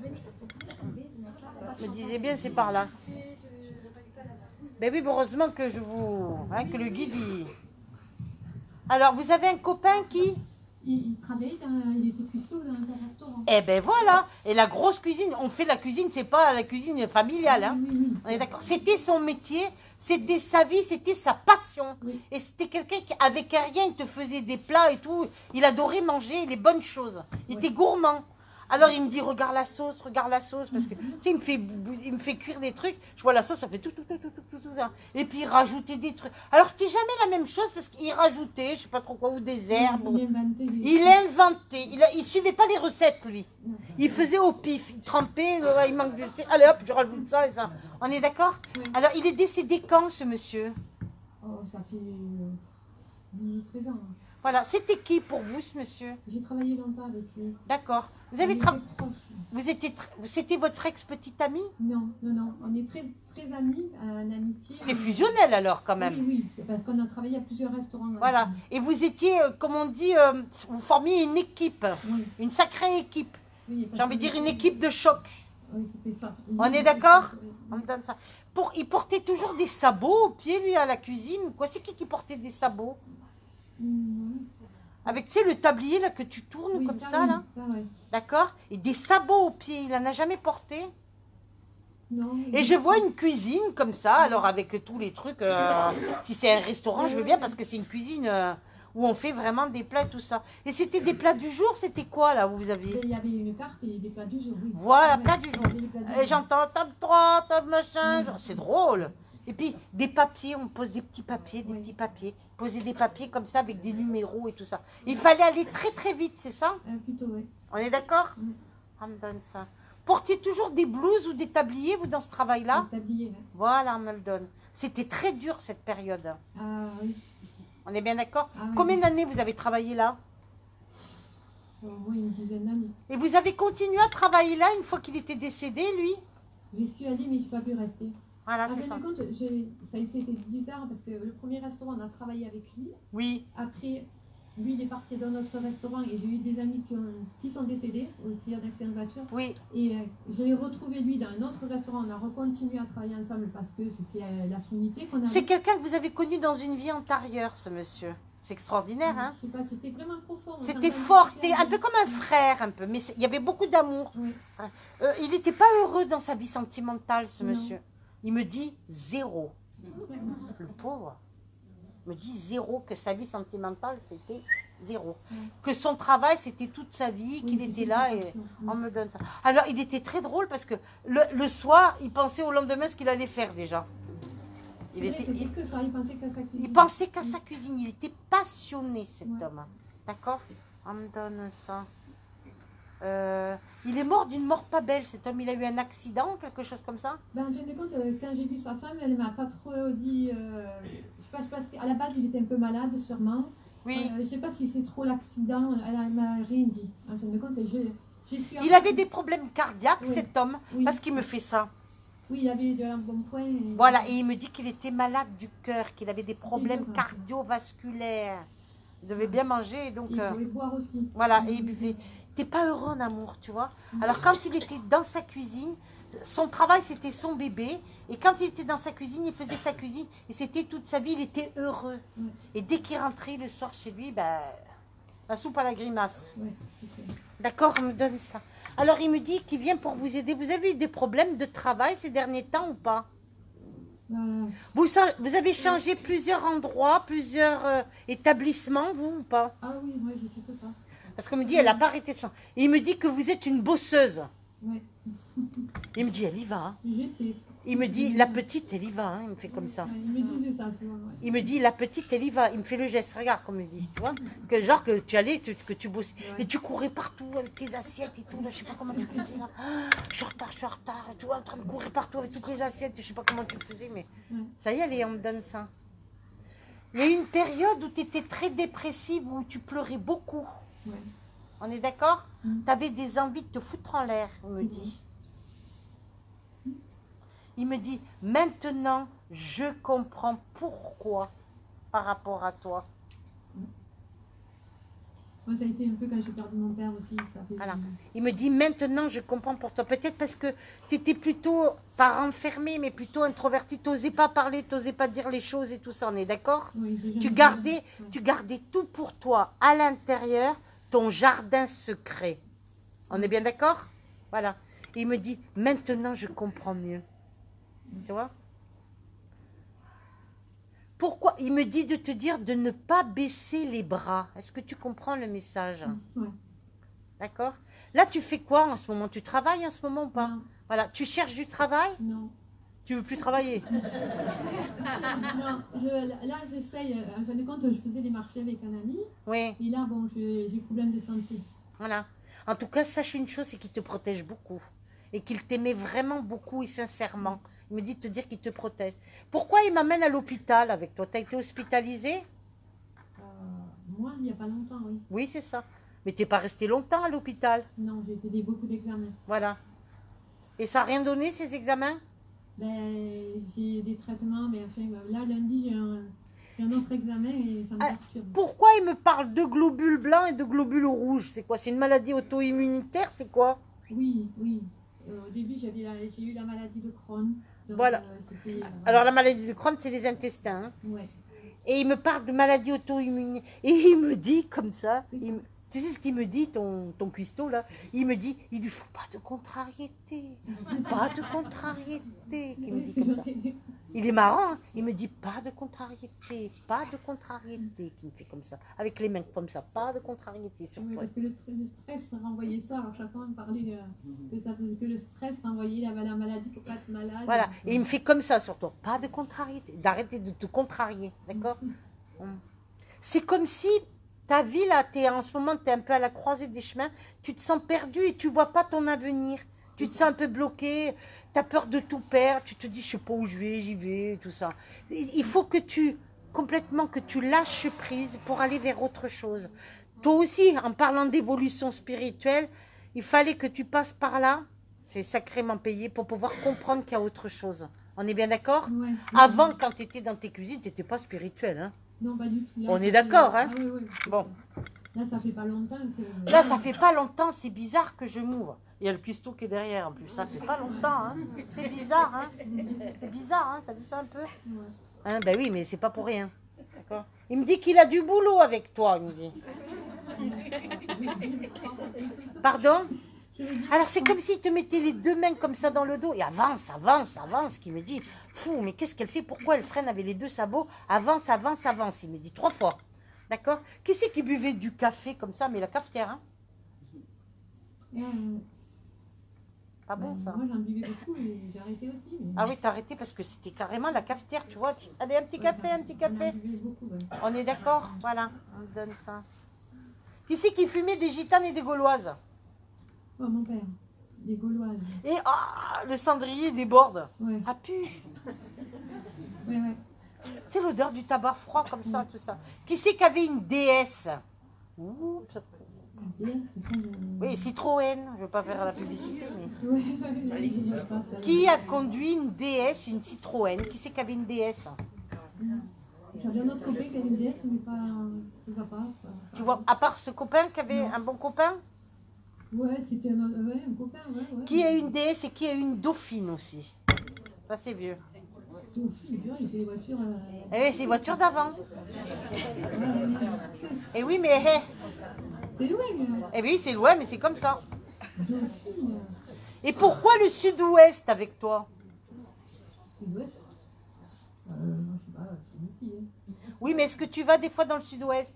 Je me disais bien, c'est par là. Ben oui, heureusement que que le guide, Alors, vous avez un copain qui... Il travaillait, il était cuistot dans un restaurant. Eh ben voilà. Et la grosse cuisine, on fait la cuisine, c'est pas la cuisine familiale. Hein. Oui. On est d'accord. C'était son métier, c'était sa vie, c'était sa passion. Oui. Et c'était quelqu'un qui, avec rien, il te faisait des plats et tout. Il adorait manger les bonnes choses. Il était gourmand. Alors il me dit, regarde la sauce, parce que tu sais, il me fait cuire des trucs, je vois la sauce, ça fait tout ça. Et puis il rajoutait des trucs. Alors c'était jamais la même chose, parce qu'il rajoutait, je sais pas trop quoi, ou des herbes. Il inventait, il suivait pas les recettes, lui. Il faisait au pif, il trempait, il manque de... Allez hop, je rajoute ça et ça. On est d'accord? Oui. Alors il est décédé quand, ce monsieur? Oh, ça fait 13 ans. Voilà, c'était qui pour vous, ce monsieur? J'ai travaillé longtemps avec lui. D'accord. Vous avez C'était votre ex-petite amie? Non. On est très, très amis, en amitié. C'était fusionnel alors, quand même. Oui, parce qu'on a travaillé à plusieurs restaurants. Voilà. Et vous étiez, comme on dit, vous formiez une équipe, une sacrée équipe. Oui, J'ai envie de dire une équipe de choc. Oui, c'était ça. On est d'accord? On me donne ça. Il portait toujours des sabots au pied, lui, à la cuisine ou quoi? C'est qui portait des sabots? Avec, tu sais, le tablier là que tu tournes comme ça, là. D'accord? Et des sabots aux pieds, il n'en a jamais porté? Non. Et je vois une cuisine comme ça, alors avec tous les trucs. Si c'est un restaurant, je veux bien, parce que c'est une cuisine où on fait vraiment des plats et tout ça. Et c'était des plats du jour, c'était quoi là où vous aviez? Il y avait une carte et des plats du jour, oui. Voilà, plats du jour. Et j'entends table 3, table machin. C'est drôle. Et puis des papiers, on pose des petits papiers, Poser des papiers comme ça avec des numéros et tout ça. Il fallait aller très très vite, c'est ça? Plutôt, oui. On est d'accord? On me donne ça. Portiez toujours des blouses ou des tabliers, vous, dans ce travail-là? Des tabliers, hein. Voilà, on me le donne. C'était très dur, cette période. Ah oui. On est bien d'accord? Ah, oui. Combien d'années vous avez travaillé là? Au moins une dizaine d'années. Et vous avez continué à travailler là une fois qu'il était décédé, lui? J'y suis allée, mais je n'ai pas pu rester. Voilà, En c'est fin ça. de compte, ça a été bizarre parce que le premier restaurant, on a travaillé avec lui. Oui. Après, lui, il est parti dans notre restaurant et j'ai eu des amis qui sont décédés aussi en accident de voiture. Oui. Et je l'ai retrouvé, lui, dans un autre restaurant. On a recontinué à travailler ensemble parce que c'était l'affinité qu'on avait. C'est quelqu'un que vous avez connu dans une vie antérieure, ce monsieur. C'est extraordinaire, hein? Je sais pas, c'était vraiment profond. C'était fort, c'était un peu comme un frère, un peu. Mais il y avait beaucoup d'amour. Oui. Il n'était pas heureux dans sa vie sentimentale, ce monsieur. Il me dit 0. Le pauvre me dit 0, que sa vie sentimentale, c'était 0. Que son travail, c'était toute sa vie, qu'il était là et on me donne ça. Alors, il était très drôle parce que le soir, il pensait au lendemain ce qu'il allait faire déjà. Il pensait qu'à sa cuisine. Il pensait qu'à sa cuisine. Il était passionné, cet homme. D'accord? On me donne ça. Il est mort d'une mort pas belle, cet homme. Il a eu un accident, quelque chose comme ça? Ben, en fin de compte, quand j'ai vu sa femme, elle m'a pas trop dit. Je sais pas, qu'à la base, il était un peu malade, sûrement. Oui. Je sais pas si c'est trop l'accident. Elle m'a rien dit. En fin de compte, j'ai fui. Il avait des problèmes cardiaques, Oui. cet homme, Oui. parce qu'il me fait ça. Oui, il avait de l'embonpoint. Voilà, et il me dit qu'il était malade du cœur, qu'il avait des problèmes dur. cardiovasculaires. Il devait bien manger, donc... Il pouvait boire aussi. Voilà, et il buvait. T'es pas heureux en amour, tu vois. Alors quand il était dans sa cuisine, son travail c'était son bébé, et quand il était dans sa cuisine, il faisait sa cuisine, et c'était toute sa vie, il était heureux. Ouais. Et dès qu'il rentrait le soir chez lui, ben, la soupe à la grimace. Ouais, c'est ça. D'accord, on me donne ça. Alors il me dit qu'il vient pour vous aider. Vous avez eu des problèmes de travail ces derniers temps ou pas? Vous avez changé plusieurs endroits, plusieurs établissements, vous ou pas? Ah oui, moi j'ai fait que ça. Parce qu'on me dit, elle n'a pas arrêté de changer. Et il me dit que vous êtes une bosseuse. Ouais. Il me dit, elle y va. Hein. J'étais. Il me dit, la petite, elle y va. Hein. Il me fait comme ça. Il me disait ça souvent. Ouais. Il me dit, la petite, elle y va. Il me fait le geste, regarde comme il dit, tu vois. Que genre que tu allais, que tu bossais. Ouais. Et tu courais partout avec tes assiettes et tout. Là, je sais pas comment tu faisais là. Ah, je suis en retard. Et tu vois, en train de courir partout avec toutes les assiettes. Je sais pas comment tu faisais, mais Ouais. ça y est, allez, on me donne ça. Il y a eu une période où tu étais très dépressive, où tu pleurais beaucoup. Ouais. On est d'accord? Mm. Tu avais des envies de te foutre en l'air, il me dit. Il me dit, maintenant, je comprends pourquoi par rapport à toi. Moi, ça a été un peu quand j'ai perdu mon père aussi. Ça fait... Voilà. Il me dit, maintenant, je comprends pour toi. Peut-être parce que tu étais plutôt, pas enfermé, mais plutôt introverti. Tu n'osais pas parler, tu n'osais pas dire les choses et tout ça. On est d'accord? Oui, j'ai Tu jamais- gardais, Ouais. tu gardais tout pour toi, à l'intérieur, ton jardin secret. On est bien d'accord? Voilà. Et il me dit, maintenant, je comprends mieux. Tu vois? Pourquoi? Il me dit de te dire de ne pas baisser les bras. Est-ce que tu comprends le message? Ouais. D'accord? Là, tu fais quoi en ce moment? Tu travailles en ce moment ou pas? Non. Voilà. Tu cherches du travail? Non. Tu veux plus travailler? Non, là j'essaye, en fin de compte, je faisais des marchés avec un ami, Oui. et là, bon, j'ai problème de santé. Voilà. En tout cas, sache une chose, c'est qu'il te protège beaucoup. Et qu'il t'aimait vraiment beaucoup et sincèrement. Il me dit de te dire qu'il te protège. Pourquoi il m'amène à l'hôpital avec toi? Tu as été hospitalisé? Moi, il n'y a pas longtemps, oui. Oui, c'est ça. Mais tu n'es pas resté longtemps à l'hôpital. Non, j'ai fait beaucoup d'examens. Voilà. Et ça n'a rien donné, ces examens? Ben, j'ai des traitements, mais enfin, là, lundi, j'ai un autre examen et ça me Ah, perturbe. Pourquoi il me parle de globules blancs et de globules rouges? C'est quoi? C'est une maladie auto-immunitaire? C'est quoi? Oui, oui. Au début, j'ai eu la maladie de Crohn. Donc, Voilà. c'était, Alors, la maladie de Crohn, c'est les intestins. Hein. ouais. Et il me parle de maladie auto-immune. Et il me dit comme ça, tu sais ce qu'il me dit, ton cuistot là? Il me dit, il lui faut pas de contrariété. Pas de contrariété. Il me dit comme ça. Il est marrant, hein. Il me dit pas de contrariété. Pas de contrariété. Qui me fait comme ça. Avec les mains comme ça. Pas de contrariété sur Oui, toi. parce que le stress renvoyait ça. À chaque fois, on parlait que ça faisait que le stress renvoyait la maladie pour pas être malade. Voilà. Et il me fait comme ça sur toi. Pas de contrariété. D'arrêter de te contrarier. D'accord? C'est comme si ta vie, là, en ce moment, tu es un peu à la croisée des chemins. Tu te sens perdu et tu vois pas ton avenir. Tu te sens un peu bloqué. Tu as peur de tout perdre. Tu te dis, je sais pas où je vais, j'y vais, tout ça. Il faut que complètement, que tu lâches prise pour aller vers autre chose. Toi aussi, en parlant d'évolution spirituelle, il fallait que tu passes par là. C'est sacrément payé pour pouvoir comprendre qu'il y a autre chose. On est bien d'accord? Ouais. Avant, quand tu étais dans tes cuisines, tu n'étais pas spirituel. Hein? Non, pas du tout. Là, On ça est fait- d'accord, hein? Ah, oui, oui. Bon, Là, ça fait pas longtemps que. là, ça fait pas longtemps, c'est bizarre que je m'ouvre. Il y a le cuistot qui est derrière en plus, ça fait pas longtemps. Hein? C'est bizarre, hein? C'est bizarre, hein? T'as vu ça un peu? Ouais. Hein, ben oui, mais c'est pas pour rien. D'accord? Il me dit qu'il a du boulot avec toi, il me dit. Pardon? Alors c'est comme s'il te mettait les deux mains comme ça dans le dos et avance, avance, avance, qu'il me dit, fou, mais qu'est-ce qu'elle fait? Pourquoi elle freine avec les deux sabots? Avance, avance, avance, il me dit 3 fois. D'accord? Qui c'est qui buvait du café comme ça? Mais la cafetière, hein? Pas bon ça? Moi, j'en buvais beaucoup et j'ai arrêté aussi. Mais... Ah oui, t'as arrêté parce que c'était carrément la cafetière, tu vois. Allez, un petit café, un petit On en café. buvait beaucoup, ouais. On est d'accord? Voilà, on me donne ça. Qui c'est qui fumait des gitanes et des gauloises? Oh, mon père, des Gauloises. Et le cendrier déborde. Ouais, Ça pue. ouais. C'est l'odeur du tabac froid comme ça, tout ça. Qui c'est qui avait une déesse? Ouh, ça- Oui, Citroën. Je ne veux pas faire la publicité, mais... Ouais. Qui a conduit une déesse, une Citroën? Qui c'est qui avait une déesse? J'avais un autre copain qui avait une déesse, mais pas le papa. Tu vois, à part ce copain qui avait un bon copain? Ouais, c'était un copain, ouais. Qui a une déesse et qui a une dauphine aussi? Ça, c'est vieux. Sophie, bien, il fait des voitures. Eh oui, c'est les voitures d'avant. Eh oui, mais... C'est loin, Eh oui, c'est loin, mais c'est comme ça. Dauphine. Et pourquoi le sud-ouest avec toi? C'est vrai. Moi, je sais pas, c'est ici. Oui, mais est-ce que tu vas des fois dans le sud-ouest?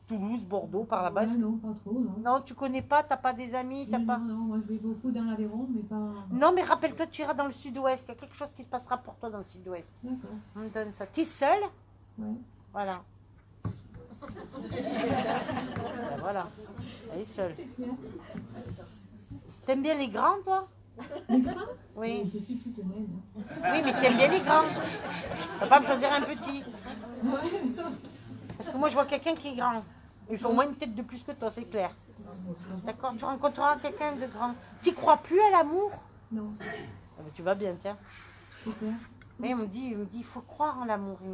Toulouse, Bordeaux, par là-bas? Ah, non, pas trop, non. Non, tu connais pas, t'as pas des amis, t'as pas... Non, moi je vais beaucoup dans l'Aveyron, mais pas. Non, mais rappelle-toi, tu iras dans le sud-ouest. Il y a quelque chose qui se passera pour toi dans le sud-ouest. D'accord. On me donne ça. Tu es seule? Ouais. Voilà. Ben voilà. Elle est seule. T'aimes bien les grands, toi? Les grands? Oui. Je suis toute naine. Oui, mais t'aimes bien les grands. Tu vas pas me choisir un petit. Parce que moi, je vois quelqu'un qui est grand. Il faut au moins une tête de plus que toi, c'est clair. D'accord? Tu rencontreras quelqu'un de grand. Tu crois plus à l'amour? Non, Ah ben, tu vas bien, tiens. super. Mais il me dit, il faut croire en l'amour, il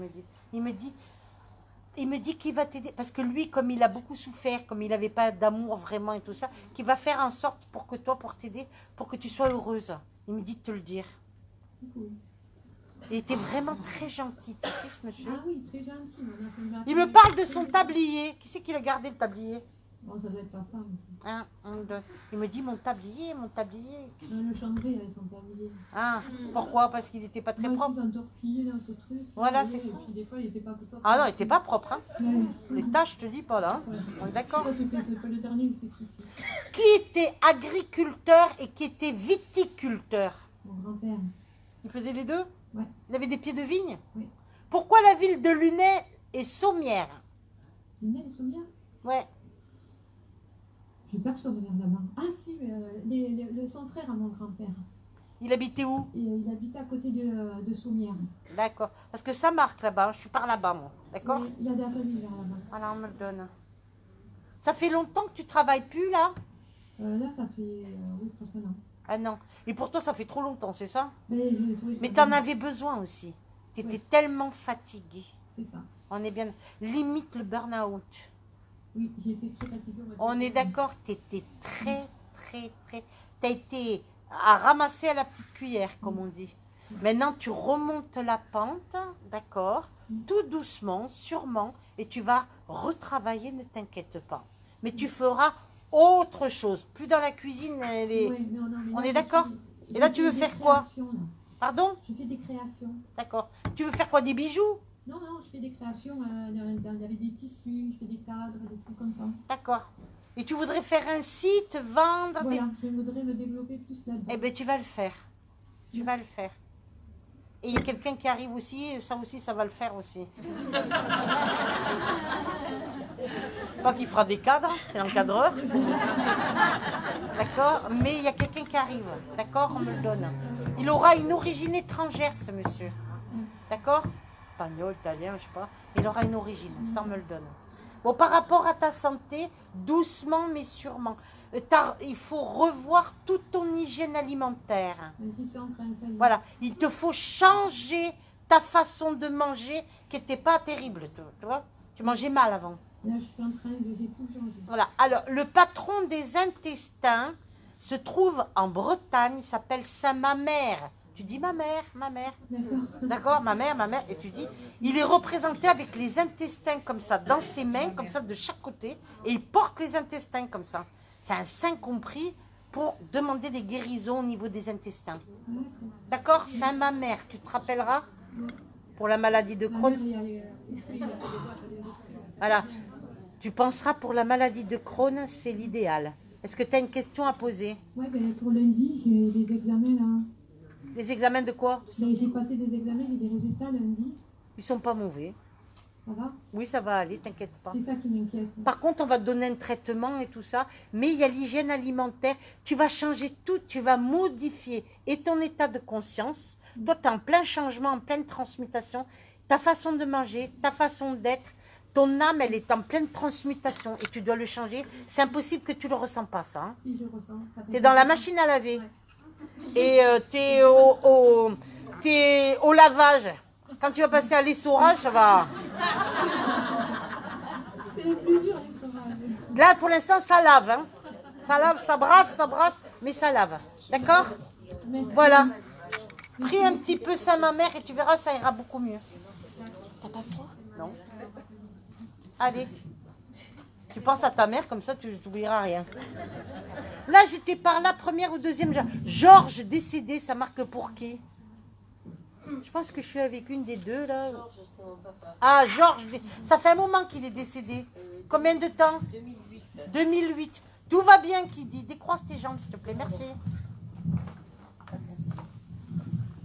me dit qu'il va t'aider, parce que lui, comme il a beaucoup souffert, comme il n'avait pas d'amour vraiment et tout ça, qu'il va faire en sorte pour que toi, pour t'aider, pour que tu sois heureuse. Il me dit de te le dire. Cool. Il était vraiment très gentil, tu sais, ce monsieur. Ah oui, très gentil. Il me parle de son tablier. Qui c'est qui a gardé le tablier? Bon, ça doit être sa femme. Hein, il me dit mon tablier, mon tablier. Le chambré avec son tablier. Ah, pourquoi? Parce qu'il n'était pas très Moi, propre. ils ont tortillé dans ce truc. Voilà, Ouais, c'est et ça. puis des fois, il n'était pas propre. Ah non, il n'était pas propre. Hein. Ouais. Les tâches, je te dis pas là. Hein. Ouais. On est d'accord? Ça, c'est pas le dernier, c'est celui-ci. Qui était agriculteur et qui était viticulteur? Mon grand-père. Il faisait les deux? Ouais. Il avait des pieds de vigne? Oui. Pourquoi la ville de Lunay est sommière? Lunay, ils sont bien. Ouais. J'ai personne vers là-bas. Ah si, son frère à mon grand-père. Il habitait où? Et, il habitait à côté de Saumière. D'accord. Parce que ça marque là-bas. Je suis par là-bas, moi. D'accord? Mais il y a des familles vers là-bas. Voilà, on me le donne. Ça fait longtemps que tu travailles plus, là? Là, ça fait oui, presque un an. Ah non. Et pour toi, ça fait trop longtemps, c'est ça? Mais tu en avais besoin aussi. Tu étais Oui. tellement fatiguée. C'est ça. On est bien... Limite le burn-out. Oui, j'ai été très fatiguée. On est d'accord, tu étais très... Tu as été à ramasser à la petite cuillère, comme on dit. Maintenant, tu remontes la pente, d'accord, tout doucement, sûrement, et tu vas retravailler, ne t'inquiète pas. Mais tu feras autre chose, plus dans la cuisine. Ouais, non, mais On là, est d'accord? Et là, tu veux des faire quoi? créations, là. Pardon? Je fais des créations. D'accord. Tu veux faire quoi? Des bijoux? Non, je fais des créations. Il y avait des tissus, je fais des cadres, des trucs comme ça. D'accord. Et tu voudrais faire un site, vendre des... Voilà, je voudrais me développer plus là-dedans. Eh bien, tu vas le faire. Tu vas le faire. Et il y a quelqu'un qui arrive aussi, ça va le faire aussi. Pas qu'il fera des cadres, c'est l'encadreur. D'accord? Mais il y a quelqu'un qui arrive. D'accord? On me le donne. Il aura une origine étrangère, ce monsieur. D'accord? Espagnol, italien, je sais pas. Il aura une origine, ça on me le donne. Bon, par rapport à ta santé, doucement mais sûrement. Il faut revoir toute ton hygiène alimentaire. J'y suis en train, ça y est. Voilà, il te faut changer ta façon de manger qui n'était pas terrible, tu vois. Tu mangeais mal avant. Là, je suis en train de... J'ai tout changé. Voilà, alors le patron des intestins se trouve en Bretagne, il s'appelle Saint-Mamère. Tu dis ma mère. D'accord. D'accord, ma mère, et tu dis, il est représenté avec les intestins comme ça, dans ses mains, comme ça, de chaque côté, et il porte les intestins comme ça. C'est un saint compris pour demander des guérisons au niveau des intestins. D'accord, Saint ma mère, tu te rappelleras pour la maladie de Crohn. Voilà, tu penseras pour la maladie de Crohn, c'est l'idéal. Est-ce que tu as une question à poser? Ouais, ben, pour lundi, j'ai des examens là. Des examens de quoi? J'ai passé des examens, j'ai des résultats lundi. Ils sont pas mauvais. Ça va? Oui, ça va aller, t'inquiète pas. C'est ça qui m'inquiète. Par contre, on va te donner un traitement et tout ça, mais il y a l'hygiène alimentaire. Tu vas changer tout, tu vas modifier et ton état de conscience. Toi, tu es en plein changement, en pleine transmutation. Ta façon de manger, ta façon d'être, ton âme, elle est en pleine transmutation et tu dois le changer. C'est impossible que tu ne le ressens pas, ça. Hein. Si je ressens. Tu es dans la machine à laver. Ouais. Et tu es au lavage. Quand tu vas passer à l'essorage, ça va. C'est le plus dur, les sauvages. Là, pour l'instant, ça lave. Hein. Ça lave, ça brasse, mais ça lave. D'accord? Merci. Voilà. Prie un petit peu ça, ma mère, et tu verras, ça ira beaucoup mieux. T'as pas froid? Non. Allez. Tu penses à ta mère, comme ça, tu n'oublieras rien. Là, j'étais par là, première ou deuxième. Georges, décédé, ça marque pour qui? Je pense que je suis avec une des deux, là. Ah, Georges, ça fait un moment qu'il est décédé. Combien de temps? 2008. 2008. Tout va bien, qui dit. Décroise tes jambes, s'il te plaît. Merci.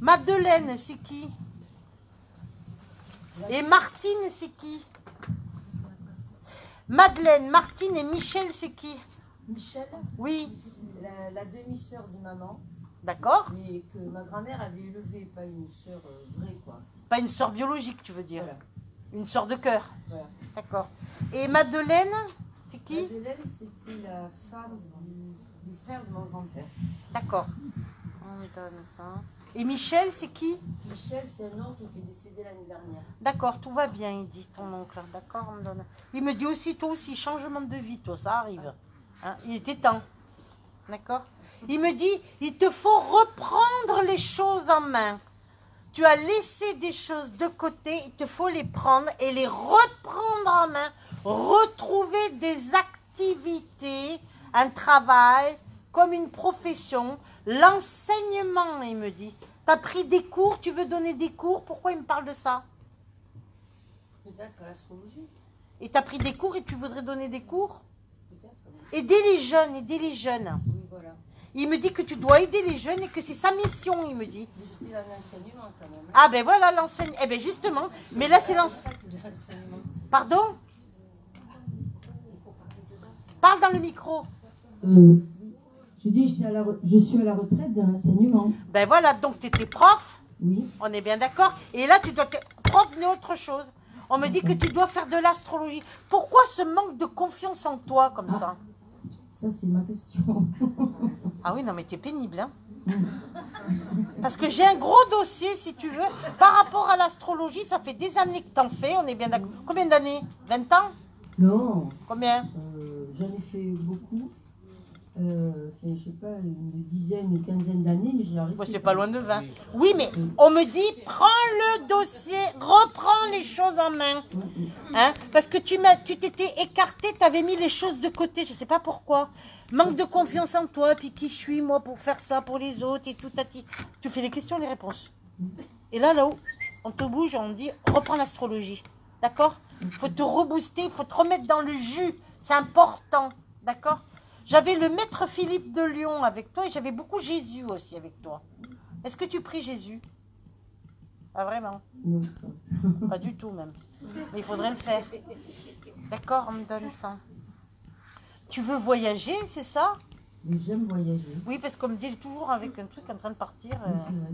Madeleine, c'est qui? Et Martine, c'est qui? Madeleine, Martine et Michel, c'est qui? Michel, Oui. la demi-sœur de maman, D'accord. mais que ma grand-mère avait élevée, pas une sœur vraie, quoi. Pas une sœur biologique, tu veux dire. Voilà. Une sœur de cœur. Voilà. D'accord. Et Madeleine, c'est qui? Madeleine, c'était la femme du frère de mon grand-père. D'accord. On donne ça. Et Michel, c'est qui? Michel, c'est un oncle qui est décédé l'année dernière. D'accord, tout va bien, il dit ton oncle. D'accord, on me donne. Il me dit aussi, toi aussi, changement de vie, toi, ça arrive. Hein, il était temps. D'accord? Il me dit, il te faut reprendre les choses en main. Tu as laissé des choses de côté, il te faut les prendre et les reprendre en main. Retrouver des activités, un travail, comme une profession, l'enseignement, il me dit. Tu as pris des cours, tu veux donner des cours, pourquoi il me parle de ça? Peut-être à l'astrologie. Et tu as pris des cours et tu voudrais donner des cours? Peut-être. Aider les jeunes, aider les jeunes. Oui, voilà. Il me dit que tu dois aider les jeunes et que c'est sa mission, il me dit. Mais j'étais dans l'enseignement quand même. Ah ben voilà l'enseignement. Eh ben justement, mais là c'est l'enseignement. Pardon? Parle dans le micro. Je dis, je suis à la retraite de l'enseignement. Ben voilà, donc tu étais prof, Oui. on est bien d'accord. Et là tu dois être prof d'autre chose. On me dit que tu dois faire de l'astrologie. Pourquoi ce manque de confiance en toi comme ça? Ça, c'est ma question. Ah oui, non mais tu es pénible, hein? Parce que j'ai un gros dossier, si tu veux, par rapport à l'astrologie. Ça fait des années que t'en fais, on est bien d'accord. Combien d'années? 20 ans? Non, Combien? j'en ai fait beaucoup. Je sais pas, une dizaine, une quinzaine d'années, mais j'ai arrêté. Ouais, c'est pas loin de 20. Oui, mais on me dit, prends le dossier, reprends les choses en main. Hein? Parce que tu t'étais écarté, tu avais mis les choses de côté, je sais pas pourquoi. Manque de confiance en toi, puis qui je suis moi pour faire ça pour les autres et tout. Tu fais les questions, les réponses. Et là-haut, on te bouge, on dit, reprends l'astrologie. D'accord? Il faut te rebooster, il faut te remettre dans le jus. C'est important. D'accord? J'avais le maître Philippe de Lyon avec toi et j'avais beaucoup Jésus aussi avec toi. Est-ce que tu pries Jésus? Pas vraiment. Non. Pas du tout même. Mais il faudrait le faire. D'accord, on me donne ça. Tu veux voyager, c'est ça? Mais j'aime voyager. Oui, parce qu'on me dit toujours avec un truc en train de partir. Oui, c'est vrai.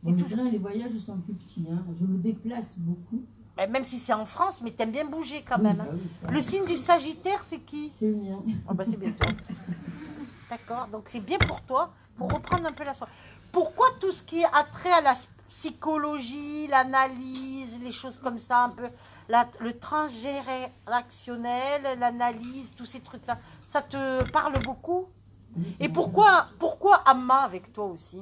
t'es Bon, toujours- déjà, les voyages sont plus petits. Hein. Je me déplace beaucoup. Ben, même si c'est en France, mais t'aimes bien bouger quand même. Oui, Hein. bah oui, ça. Le signe du Sagittaire, c'est qui? C'est le mien. Oh bah c'est bien toi. D'accord, donc c'est bien pour toi, pour reprendre un peu la soirée. Pourquoi tout ce qui est attrait à la psychologie, l'analyse, les choses comme ça, un peu, le transgénérationnel, l'analyse, tous ces trucs-là, ça te parle beaucoup? Oui, c'est Et vrai. pourquoi Amma avec toi aussi?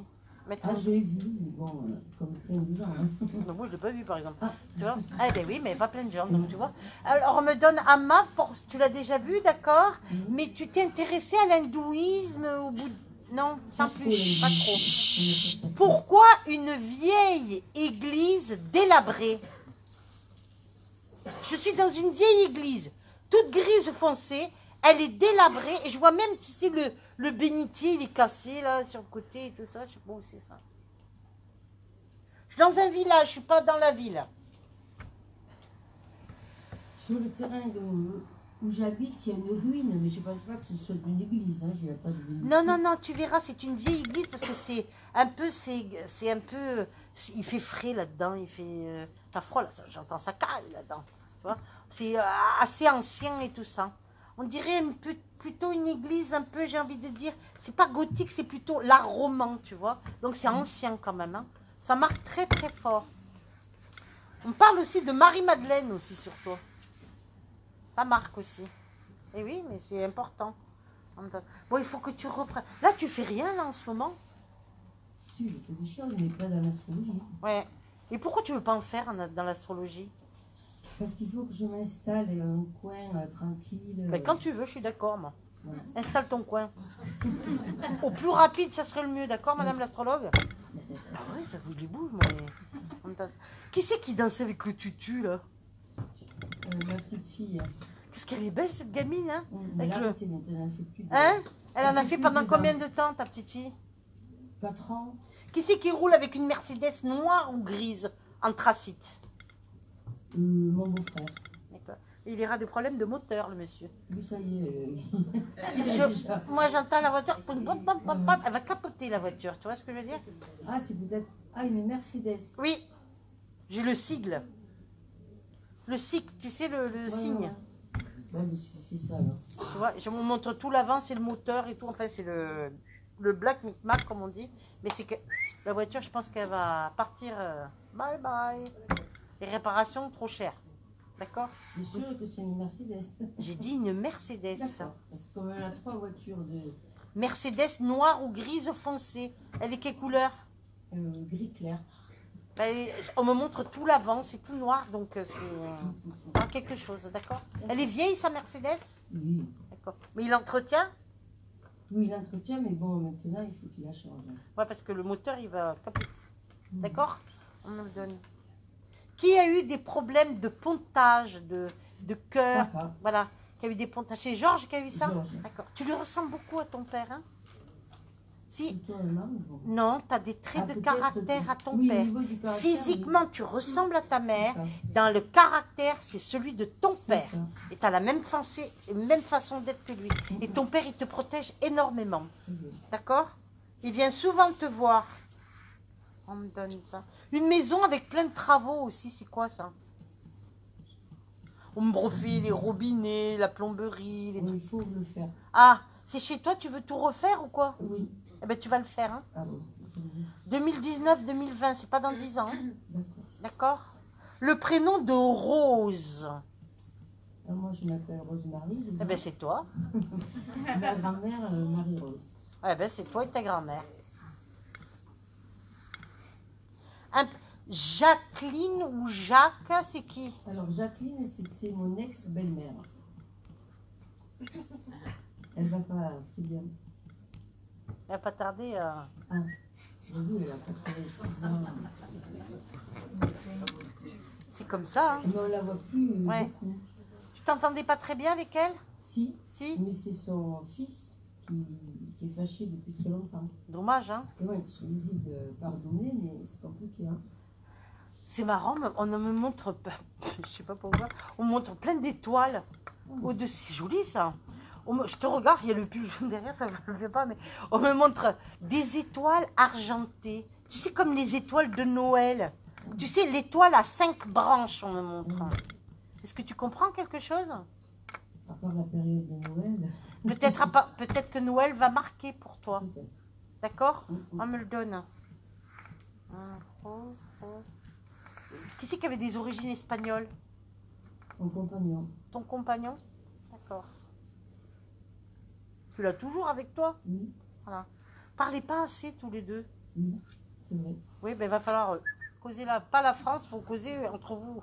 Maître Ah, je l'ai vu, mais bon, comme plein de gens. Hein. Non, moi, je ne l'ai pas vu, par exemple. Ah. Tu vois? Eh ben oui, mais pas plein de gens, donc tu vois. Alors, on me donne Amma, tu l'as déjà vu, d'accord? Mais tu t'es intéressé à l'hindouisme, au bouddhisme? Non, sans plus, pas trop. Pourquoi une vieille église délabrée? Je suis dans une vieille église, toute grise foncée, elle est délabrée, et je vois même, tu sais, le bénitier, il est cassé, là, sur le côté, et tout ça, je sais pas où c'est ça. Je suis dans un village, je suis pas dans la ville. Sur le terrain où j'habite, il y a une ruine, mais je ne pense pas que ce soit une église. Hein. Il n'y a pas de ruine. Non, non, non, tu verras, c'est une vieille église parce que c'est un peu, il fait frais là-dedans, il fait, t'as froid là, j'entends ça cale là-dedans, tu vois. C'est assez ancien et tout ça. On dirait plutôt une église un peu, j'ai envie de dire, c'est pas gothique, c'est plutôt l'art roman, tu vois. Donc c'est ancien quand même, hein. Ça marque très très fort. On parle aussi de Marie-Madeleine aussi sur toi. Ça marque aussi. Et oui, mais c'est important. Bon, il faut que tu reprennes. Là, tu fais rien là en ce moment? Si, je fais des choses, mais pas dans l'astrologie. Ouais. Et pourquoi tu veux pas en faire dans l'astrologie? Parce qu'il faut que je m'installe un coin tranquille. Ben, quand tu veux, je suis d'accord, moi. Voilà. Installe ton coin. Au plus rapide, ça serait le mieux, d'accord, madame l'astrologue? Ah ouais, ça vous débouche, moi. Qui c'est qui dansait avec le tutu, là? Ma petite fille. Qu'est-ce qu'elle est belle, cette gamine, hein? Mais Avec là, le- maintenant, elle fait plus de... Hein? Elle en a fait fait plus pendant de combien danse. de temps, ta petite fille? 4 ans. Qui c'est qui roule avec une Mercedes noire ou grise, anthracite? Mon beau-frère. D'accord. Il ira des problèmes de moteur, le monsieur. Lui, ça y est. Il a déjà- Moi, j'entends la voiture, pom, pom, pom, pom, pom, elle va capoter la voiture, tu vois ce que je veux dire? Ah, c'est peut-être... Ah, une Mercedes. Oui, j'ai le sigle. Le sigle, tu sais, le Ouais, signe. ouais. Ouais, mais c'est ça, alors. Tu vois, je vous montre tout l'avant, c'est le moteur et tout. Enfin, c'est le black micmac, comme on dit. Mais c'est que la voiture, je pense qu'elle va partir. Bye bye. Les réparations, trop chères. D'accord? Je suis sûre que c'est une Mercedes. J'ai dit une Mercedes. D'accord. Parce qu'on a 3 voitures de Mercedes noire ou grise foncée. Elle est quelle couleur? gris clair. On me montre tout l'avant, c'est tout noir, donc c'est pas quelque chose, d'accord? Elle est vieille, sa Mercedes? Oui. D'accord. Mais il entretient? Oui, il entretient, mais bon, maintenant, il faut qu'il la change. Ouais, parce que le moteur, il va capoter. D'accord? On me le donne. Qui a eu des problèmes de pontage, de cœur? Papa. Voilà. Qui a eu des pontages? C'est Georges qui a eu ça? Georges. D'accord. Tu lui ressembles beaucoup à ton père, hein? Si. Plutôt un homme, bon. Non, tu as des traits Ah, de peut-être caractère que- à ton oui, père. au niveau du caractère, Physiquement, tu ressembles à ta oui. mère. C'est ça. Dans le caractère, c'est celui de ton C'est père. ça. Et tu as la même façon d'être que lui. Et ton père, il te protège énormément. Très bien. D'accord? Il vient souvent te voir. On me donne ça. Une maison avec plein de travaux aussi, c'est quoi ça? On me refait les robinets, la plomberie, les Oui, trucs. il faut le faire. Ah, c'est chez toi, tu veux tout refaire ou quoi? Oui. Eh ben tu vas le faire, hein. Ah oui. 2019-2020, c'est pas dans 10 ans, hein. D'accord. D'accord? Le prénom de Rose. Alors, moi, je m'appelle Rosemary. Eh ben c'est toi. Ma grand-mère, Marie-Rose. Eh ben c'est toi et ta grand-mère. Jacqueline ou Jacques, c'est qui? Alors, Jacqueline, c'était mon ex-belle-mère. Elle va pas très bien. Elle va pas tarder à... Ah, j'ai vu, elle a 86 ans. C'est comme ça, hein. Mais on la voit plus Ouais. beaucoup. Tu t'entendais pas très bien avec elle? Si, Si? mais c'est son fils qui est fâché depuis très longtemps. Dommage, hein. Et ouais, je lui dis de pardonner, mais c'est compliqué. Hein. C'est marrant, mais on ne me montre pas, je sais pas pourquoi, on me montre plein d'étoiles au-dessus. C'est joli ça. Je te regarde, il y a le pull jaune derrière, ça ne le fait pas, mais on me montre des étoiles argentées. Tu sais, comme les étoiles de Noël. Tu sais, l'étoile à 5 branches, on me montre. Est-ce que tu comprends quelque chose? À part la période de Noël. Peut-être que Noël va marquer pour toi. Peut-être. D'accord? On me le donne. Rose, rose. Qui c'est qui avait des origines espagnoles? Mon compagnon. Ton compagnon? D'accord. Tu l'as toujours avec toi? Oui, Voilà. Parlez pas assez tous les deux. oui, c'est vrai. Oui, ben il va falloir causer pas la France, il faut causer entre vous.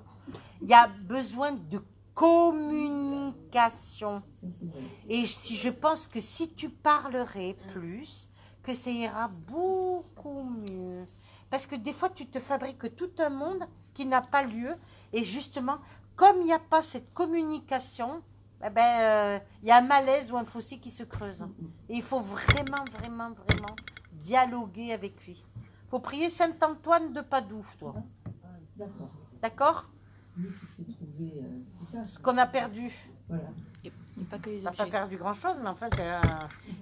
Il y a besoin de communication. Ça, c'est vrai. Et si je pense que si tu parlerais plus, que ça ira beaucoup mieux. Parce que des fois, tu te fabriques tout un monde qui n'a pas lieu. Et justement, comme il n'y a pas cette communication, il y a un malaise ou un fossé qui se creuse. Et il faut vraiment, vraiment, vraiment dialoguer avec lui. Il faut prier Saint-Antoine de Padoue, toi. D'accord. D'accord? Lui qui fait tout. retrouver. C'est ça. Ce qu'on a perdu. Voilà. Et pas que les On n'a pas objets. perdu grand-chose, mais en fait,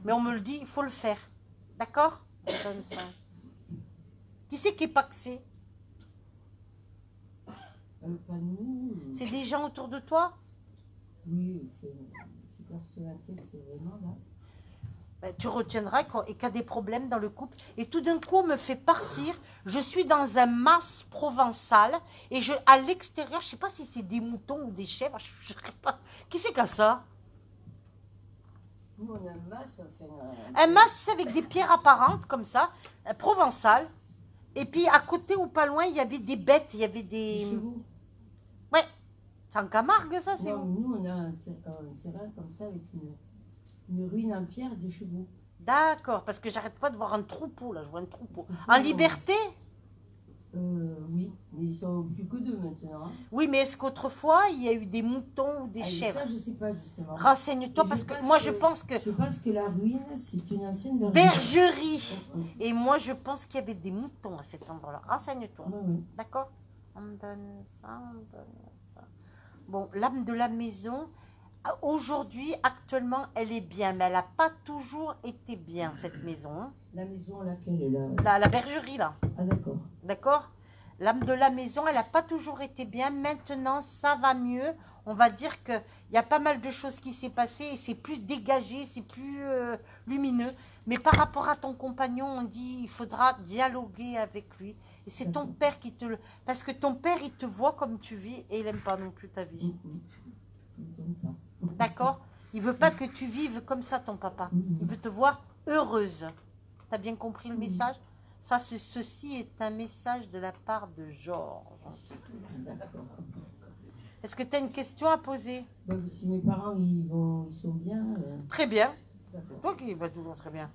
mais on me le dit, il faut le faire. D'accord? On donne ça. Qui c'est qui est paxé? Pas nous. C'est des gens autour de toi? Oui, je perçois la tête, c'est vraiment là. Ben, tu retiendras qu'il y a des problèmes dans le couple. Et tout d'un coup, on me fait partir. Je suis dans un mas provençal. Et à l'extérieur, je ne sais pas si c'est des moutons ou des chèvres. Je ne sais pas. Qui c'est qui a ça? Nous, on a un mas, enfin. Un mas, c'est avec des pierres apparentes, comme ça, provençal. Et puis, à côté ou pas loin, il y avait des bêtes. Il y avait Des des... chevaux. Ouais. C'est en Camargue, ça, c'est Non, où? nous, on a un terrain comme ça avec une ruine en pierre et des chevaux. D'accord, parce que j'arrête pas de voir un troupeau, là. Je vois un troupeau. En Non. liberté? Oui, mais ils sont plus que deux maintenant. Hein. Oui, mais est-ce qu'autrefois, il y a eu des moutons ou des Ah, mais chèvres? ça, je sais pas justement. Renseigne-toi, Mais parce je que pense moi, que- je pense que... Je pense que la ruine, c'est une ancienne bergerie. Bergerie. Et moi, je pense qu'il y avait des moutons à cet endroit-là. Renseigne-toi. Ouais, ouais. D'accord? On me donne ça, on me donne ça. Bon, l'âme de la maison, aujourd'hui, actuellement, elle est bien, mais elle n'a pas toujours été bien, cette maison. La maison, laquelle est là? La bergerie, là. Ah, d'accord. D'accord? L'âme de la maison, elle n'a pas toujours été bien. Maintenant, ça va mieux. On va dire qu'il y a pas mal de choses qui s'est passé et c'est plus dégagé, c'est plus lumineux. Mais par rapport à ton compagnon, on dit il faudra dialoguer avec lui. Et c'est ton père qui te le... Parce que ton père, il te voit comme tu vis et il n'aime pas non plus ta vie. Ça me donne pas. D'accord? Il veut pas que tu vives comme ça, ton papa. Il veut te voir heureuse. Tu as bien compris le message? Ça, ceci est un message de la part de Georges. D'accord. Est-ce que tu as une question à poser? Bah, si mes parents, ils sont bien. Très bien. D'accord. Toi qui vas toujours très bien.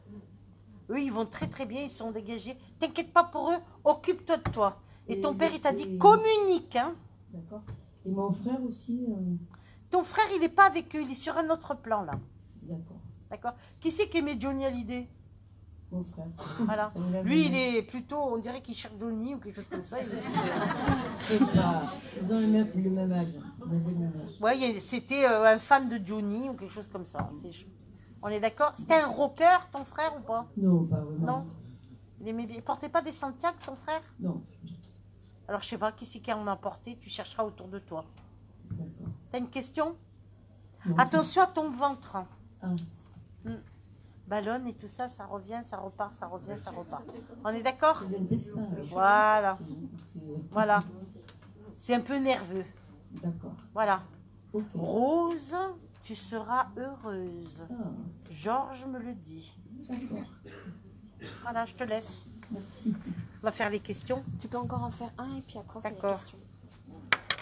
Eux, ils vont très très bien, ils sont dégagés. T'inquiète pas pour eux, occupe-toi de toi. Et ton père, il t'a dit communique. Hein. D'accord. Et mon frère aussi. Ton frère, il n'est pas avec eux, il est sur un autre plan là. D'accord. D'accord? Qui c'est qui aimait Johnny Hallyday? Mon frère. Voilà. Lui, il est plutôt, on dirait qu'il cherche Johnny ou quelque chose comme ça. Je sais pas. Ils ont le même âge. Ils avaient le même âge. Ouais, c'était un fan de Johnny ou quelque chose comme ça. On est d'accord? C'était un rocker, ton frère, ou pas? Non, pas vraiment. Non? Il portait pas des Santiago, ton frère? Non. Alors, je sais pas, qui c'est qui en a porté? Tu chercheras autour de toi. D'accord. T'as une question? Non. Attention à ton ventre. Ah. Ballonne et tout ça, ça revient, ça repart, ça revient, ça repart. On est d'accord? C'est l'intestin. Voilà. C'est- Voilà. C'est un peu nerveux. D'accord. Voilà. Ok. Rose, tu seras heureuse. Ah, Georges me le dit. d'accord. Voilà, je te laisse. Merci. On va faire les questions. Tu peux encore en faire un et puis après on fait la D'accord. question.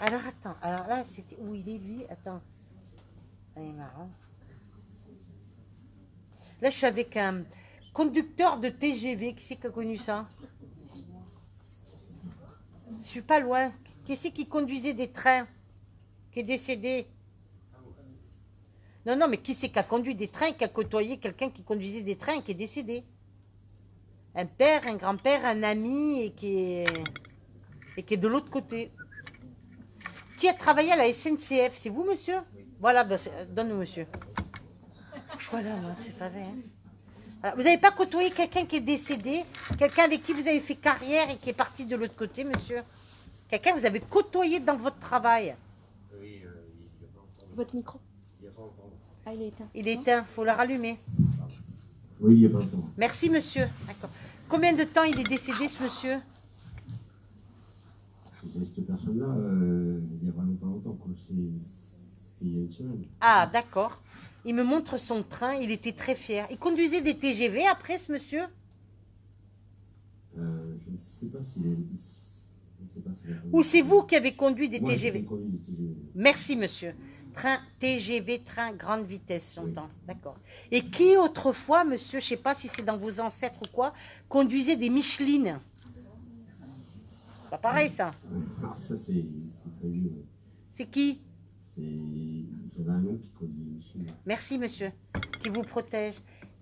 Alors, attends. Alors là, c'était où il est, lui? Attends. Il est marrant. Là, je suis avec un conducteur de TGV. Qui c'est qui a connu ça? Je suis pas loin. Qui c'est qui conduisait des trains? Qui est décédé? Non, non, mais qui c'est qui a conduit des trains, qui a côtoyé quelqu'un qui conduisait des trains et qui est décédé? Un père, un grand-père, un ami et qui est de l'autre côté. Qui a travaillé à la SNCF? C'est vous, monsieur? Voilà, ben, donne-nous, monsieur. Voilà, moi, c'est pas vrai. Hein. Alors, vous n'avez pas côtoyé quelqu'un qui est décédé? Quelqu'un avec qui vous avez fait carrière et qui est parti de l'autre côté, monsieur? Quelqu'un que vous avez côtoyé dans votre travail? Oui, il n'y a pas longtemps. Votre micro? Il n'y a pas longtemps. Ah, il est éteint. Il est éteint, il faut le rallumer. Oui, il n'y a pas longtemps. Merci, monsieur. D'accord. Combien de temps il est décédé, ce monsieur? C'est cette personne-là, il y a vraiment pas longtemps, quoi. C'était il y a une semaine. Ah, d'accord. Il me montre son train, il était très fier. Il conduisait des TGV après, ce monsieur? Je ne sais pas s'il est. Je ne sais pas s'il a conduit. Ou c'est vous qui avez conduit des Moi, TGV? j'ai conduit des TGV. Merci, monsieur. Train TGV, train grande vitesse, j'entends. D'accord. Et qui autrefois, monsieur, je ne sais pas si c'est dans vos ancêtres ou quoi, conduisait des Michelin? Pas pareil, ça. Ouais. Alors ça, c'est très vieux. Ouais. C'est qui? J'avais un oncle qui conduisait une Chine. Merci, monsieur, qui vous protège.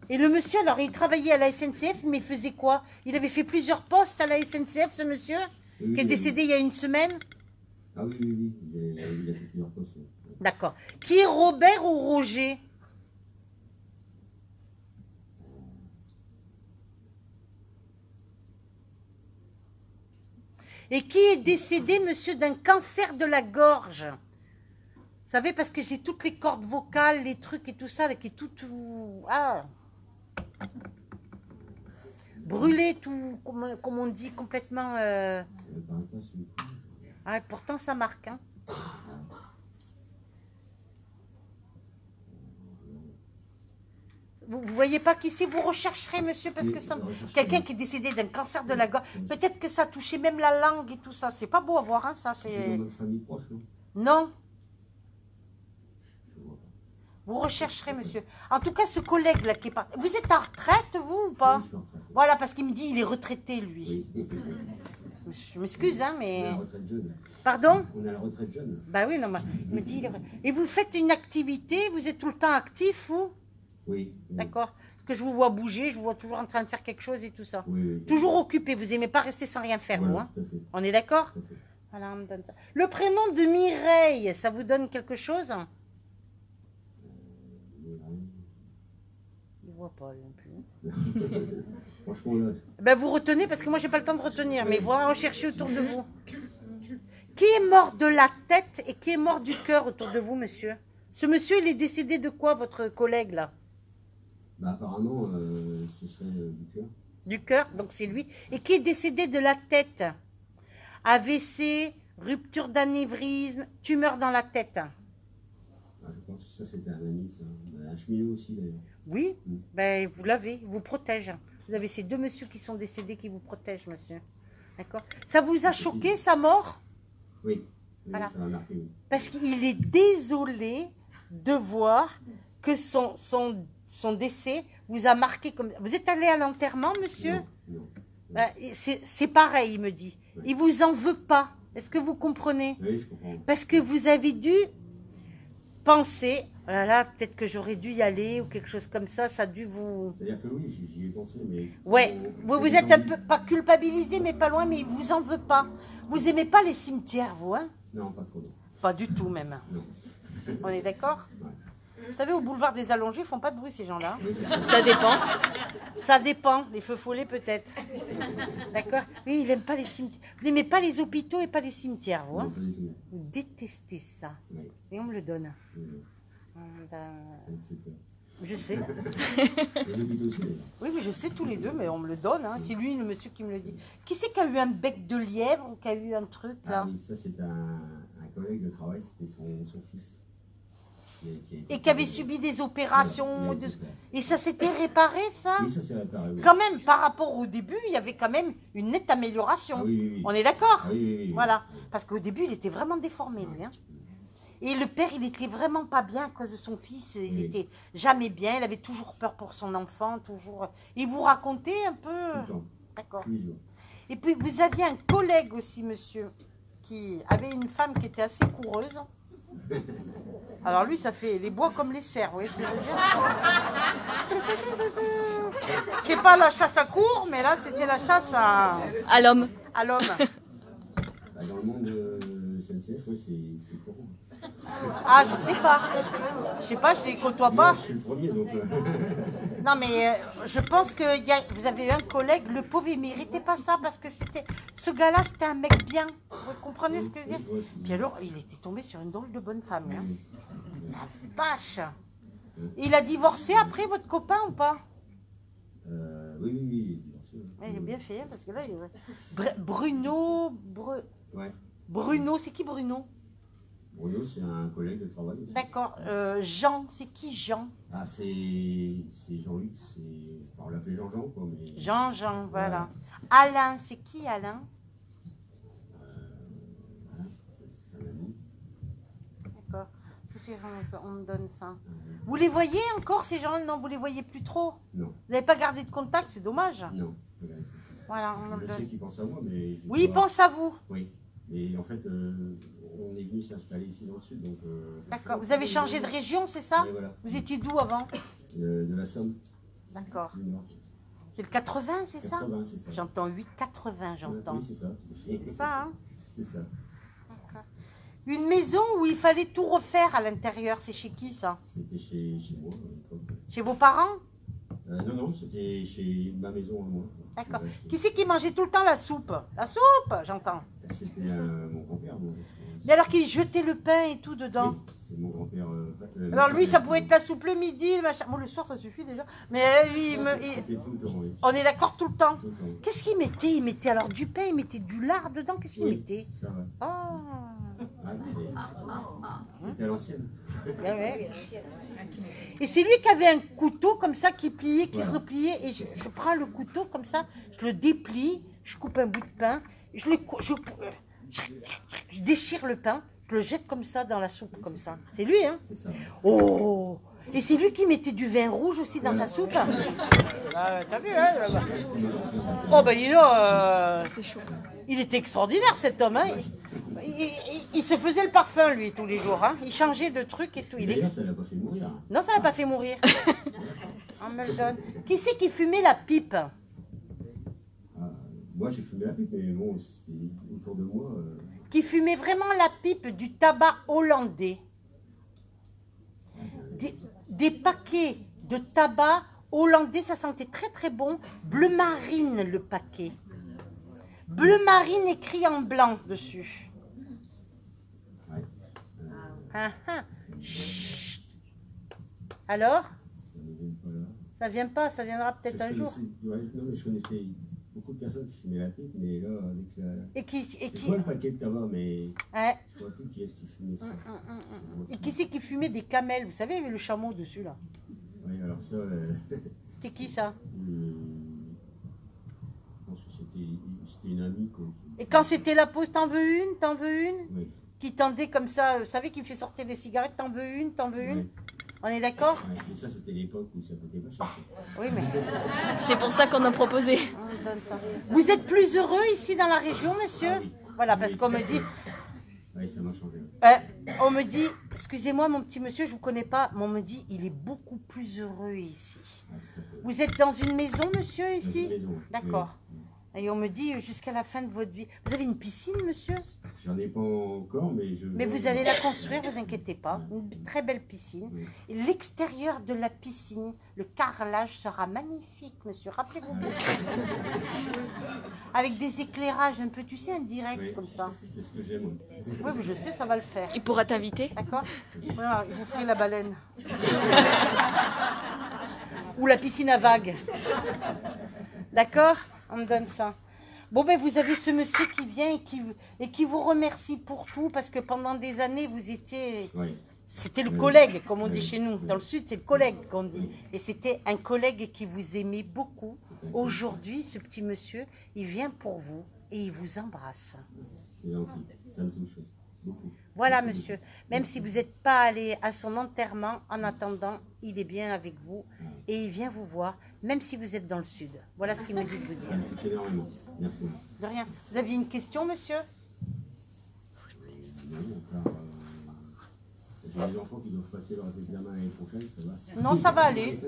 Et le monsieur, alors, il travaillait à la SNCF, mais il faisait quoi? Il avait fait plusieurs postes à la SNCF, ce monsieur, Oui, qui est décédé il y a une semaine? Ah oui, oui, oui, il a fait plusieurs postes. Ouais. D'accord. Qui est Robert ou Roger? Et qui est décédé, monsieur, d'un cancer de la gorge? Vous savez, parce que j'ai toutes les cordes vocales, les trucs et tout ça, là, qui est tout... Ah, brûlé, tout, comme on dit, complètement... Ça me parle pas, celui. Ah, pourtant, ça marque, hein. Vous voyez pas qu'ici, vous rechercherez, monsieur, parce Oui, que ça... je recherche. Quelqu'un qui est décédé d'un cancer de la gorge, peut-être que ça touchait même la langue et tout ça. C'est pas beau à voir, hein, ça. C'est C'est... dans ma famille proche, non? Non, Je vois pas. vous rechercherez, monsieur. En tout cas, ce collègue-là qui est parti... Vous êtes en retraite, vous, ou pas? Oui, je suis en retraite. Voilà, parce qu'il me dit il est retraité, lui. Oui. Je m'excuse, hein, On est mais... à la retraite jeune. Pardon? On est à la retraite jeune. Bah oui, non, mais il me dit... Et vous faites une activité, vous êtes tout le temps actif, vous? Oui. Oui. D'accord. Parce que je vous vois bouger, je vous vois toujours en train de faire quelque chose et tout ça. Oui, oui. Toujours occupé, vous aimez pas rester sans rien faire, vous, Voilà, hein? tout à fait. On est d'accord? Tout à fait. Voilà, on me donne ça. Le prénom de Mireille, ça vous donne quelque chose? Je vois pas non plus. Franchement, là, Ben vous retenez parce que moi j'ai pas le temps de retenir, mais vous recherchez autour de vous. Qui est mort de la tête et qui est mort du cœur autour de vous, monsieur? Ce monsieur, il est décédé de quoi, votre collègue là? bah, apparemment, ce serait du cœur. Du cœur, donc c'est lui. Et qui est décédé de la tête? AVC, rupture d'anévrisme, tumeur dans la tête. Ah, je pense que ça, c'était un ami, ça. Un cheminot aussi, d'ailleurs. Oui, ben vous l'avez, il vous protège. Vous avez ces deux messieurs qui sont décédés qui vous protègent, monsieur. D'accord? Ça vous a choqué, sa mort? Oui, oui, Voilà. ça m'a marqué, oui. Parce qu'il est désolé de voir que son décès vous a marqué comme... Vous êtes allé à l'enterrement, monsieur? Non, non. Ben, c'est pareil, il me dit. Il vous en veut pas. Est-ce que vous comprenez? Oui, je comprends. Parce que vous avez dû penser, oh là là, peut-être que j'aurais dû y aller ou quelque chose comme ça, ça a dû vous... C'est-à-dire que oui, j'y ai pensé, mais... Ouais, vous êtes un peu, pas culpabilisé, mais pas loin, mais il vous en veut pas. Vous aimez pas les cimetières, vous, hein? Non, pas trop, non. Pas du tout, même. Non. On est d'accord? Ouais. Vous savez, au boulevard des Allongés, ils font pas de bruit, ces gens-là. Ça dépend. Ça dépend, les feux follets, peut-être. D'accord? Oui, il n'aime pas les cimetières. Vous n'aimez pas les hôpitaux et pas les cimetières, vous, Non, hein? pas du tout. Vous détestez ça. Oui, Et on me le donne. oui, oui. Ben, Ça me fait peur. je sais. Les hôpitaux aussi, d'ailleurs. Oui, mais je sais tous les deux, mais on me le donne. Hein. C'est lui, le monsieur, qui me le dit. Qui c'est qui a eu un bec de lièvre ou qui a eu un truc, là? Ah oui, ça, c'est un collègue de travail, c'était son fils. Et qui avait subi des opérations. Voilà, Et ça s'était réparé, ça? oui, ça, c'est réparé, oui. Quand même, par rapport au début, il y avait quand même une nette amélioration. Ah oui, oui, oui. On est d'accord? Ah oui, oui, oui. Voilà. Parce qu'au début, il était vraiment déformé, lui. Hein. Et le père, il était vraiment pas bien à cause de son fils. Il Oui. était jamais bien. Il avait toujours peur pour son enfant. Toujours. Et vous racontez un peu? Tout le temps, D'accord. tous les jours. Et puis, vous aviez un collègue aussi, monsieur, qui avait une femme qui était assez coureuse. Alors lui, ça fait les bois comme les cerfs, vous voyez ce que je veux dire? C'est pas la chasse à courre, mais là, c'était la chasse à À l'homme. l'homme. Bah, dans le monde SNCF, oui, c'est courant. Ah, je sais pas. Je sais pas, je les côtoie pas. Moi, je suis le premier, donc... Non, mais je pense que vous avez eu un collègue, le pauvre, il méritait pas ça, parce que c'était... Ce gars-là, c'était un mec bien. Vous comprenez ce que je veux dire? Puis alors, il était tombé sur une drôle de bonne femme. Hein. La vache. Il a divorcé après, votre copain, ou pas? Oui, oui, oui, bien sûr. Il est bien fait, hein, parce que là, Bruno... Ouais. Bruno, c'est qui Bruno? Bruno, c'est un collègue de travail aussi. D'accord. Jean, c'est qui Jean? Ah, c'est Jean-Luc, c'est... Enfin, on l'appelait Jean-Jean, quoi, mais... Jean, voilà. Alain, c'est qui Alain? Voilà, c'est un ami. D'accord. Tous ces gens, on me donne ça. Vous les voyez encore, ces gens? Non, vous les voyez plus trop? Non, Vous n'avez pas gardé de contact, c'est dommage. non. Voilà, on me le Je sais donne. qu'il pense à moi, mais... je Oui, il dois- pense à vous. Oui, mais en fait, on est venu s'installer ici dans le sud, donc... D'accord. Vous avez changé de région, c'est ça? Oui, voilà. Vous étiez d'où avant? De la Somme, D'accord. du Nord. C'est le 80, c'est ça? 80, c'est ça. J'entends 8, 80, j'entends. Oui, c'est ça. C'est ça, hein? C'est ça. D'accord. Une maison où il fallait tout refaire à l'intérieur. C'est chez qui ça? C'était chez moi à l'époque. Chez vos parents? Non, c'était chez ma maison à moi. D'accord. Qui c'est qui mangeait tout le temps la soupe? La soupe, j'entends. C'était mon grand-père. Moi. Mais alors qu'il jetait le pain et tout dedans. Oui, c'est mon grand-père. Alors lui, ça pouvait être la soupe le midi, le machin. Bon, le soir, ça suffit déjà. Mais C'était tout le temps, oui. on est d'accord tout le temps. Tout le temps. Qu'est-ce qu'il mettait? Il mettait alors du pain, il mettait du lard dedans. Qu'est-ce qu'il Oui, mettait? ça va. Ah. C'était à l'ancienne. Ouais, ouais. Et c'est lui qui avait un couteau comme ça qui pliait, qui Voilà. repliait. Et je prends le couteau comme ça, je le déplie, je coupe un bout de pain, je déchire le pain, je le jette comme ça dans la soupe, comme ça. C'est lui, hein? C'est ça. Oh! Et c'est lui qui mettait du vin rouge aussi dans sa soupe. Ah, t'as vu, hein? Là-bas. Oh, ben, dis donc, C'est chaud. il était extraordinaire cet homme, hein? Il se faisait le parfum, lui, tous les jours. Hein? Il changeait de truc et tout. D'ailleurs, ça l'a pas fait mourir. Non, ça l'a pas fait mourir. On me le donne. Qui c'est qui fumait la pipe? Moi, j'ai fumé la pipe, mais bon, c'était autour de moi. Qui fumait vraiment la pipe du tabac hollandais. Des paquets de tabac hollandais, ça sentait très très bon. Bleu marine, le paquet. Bleu marine écrit en blanc dessus. Ouais. Ah, ah. Chut. Alors? Ça ne vient pas là. Ça vient pas, ça viendra peut-être Parce un que jour. Ouais, non, mais je connaissais beaucoup de personnes qui fumaient la pipe, mais là, avec la. Et qui, Je vois le paquet de tabac, mais ouais. je vois plus qui est-ce qui fumait ça. Et qui c'est qui fumait des camels? Vous savez, avec le chameau dessus, là. Oui, alors ça. C'était qui, ça? Je pense que c'était une amie. Quoi. Et quand c'était la pause, t'en veux une? T'en veux une? Oui. Qui tendait comme ça, vous savez, qui me fait sortir des cigarettes, t'en veux une? T'en veux une? Oui. On est d'accord? Ouais, mais ça, c'était l'époque où ça coûtait pas cher. Oui, mais... C'est pour ça qu'on a proposé. on donne ça. Vous êtes plus heureux ici dans la région, monsieur? Ah oui. Voilà, parce qu'on me dit... Oui, ça m'a changé. on me dit, excusez-moi mon petit monsieur, je vous connais pas, mais on me dit, il est beaucoup plus heureux ici. Ouais, tout à fait. Vous êtes dans une maison, monsieur, Dans ici? une maison, D'accord. oui. Et on me dit, jusqu'à la fin de votre vie. Vous avez une piscine, monsieur? J'en ai pas encore, mais je. Mais vous allez la construire, vous inquiétez pas. Une très belle piscine. Oui. Et l'extérieur de la piscine, le carrelage sera magnifique, monsieur. Rappelez-vous. Avec des éclairages un peu, tu sais, indirect, Oui. comme ça. C'est ce que j'aime. Oui, mais je sais, ça va le faire. Il pourra t'inviter. D'accord? Voilà, je vous ferai la baleine. Ou la piscine à vagues. D'accord? On me donne ça. Bon, ben vous avez ce monsieur qui vient et qui vous remercie pour tout, parce que pendant des années, vous étiez... Oui. C'était le Oui. collègue, comme on dit Oui. chez nous. Oui. Dans le sud, c'est le collègue qu'on dit. Et c'était un collègue qui vous aimait beaucoup. Aujourd'hui, ce petit monsieur, il vient pour vous et il vous embrasse. C'est gentil. Ça me touche beaucoup. Voilà, monsieur. Même si vous n'êtes pas allé à son enterrement, en attendant, il est bien avec vous et il vient vous voir, même si vous êtes dans le sud. Voilà ce qu'il me dit de vous Ça dire. me touche énormément. Merci. De rien. Vous aviez une question, monsieur? Non, encore, j'ai des enfants qui doivent passer leurs examens l'année prochaine, ça va. Non, ça va aller.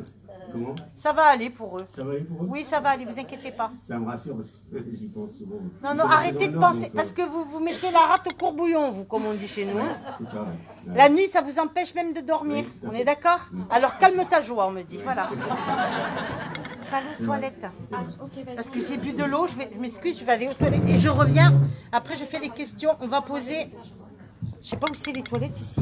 Comment? Ça va aller pour eux. Ça va aller pour eux? Oui, ça va aller, vous inquiétez pas. Ça me rassure parce que j'y pense souvent. Non, Ils non, sont arrêtez dans de le Nord, penser, donc, parce que vous mettez la rate au courbouillon, vous, comme on dit chez nous. Hein. C'est ça, ouais. Ouais. La nuit, ça vous empêche même de dormir. Oui, tout à On fait. est d'accord? Oui. Alors calme ta joie, on me dit. Voilà. Je vais aller aux toilettes. Ah, ok, vas-y. Parce que j'ai bu de l'eau, je m'excuse, je vais aller aux toilettes. Et je reviens. Après, je fais les questions. On va poser... Je sais pas où c'est les toilettes ici.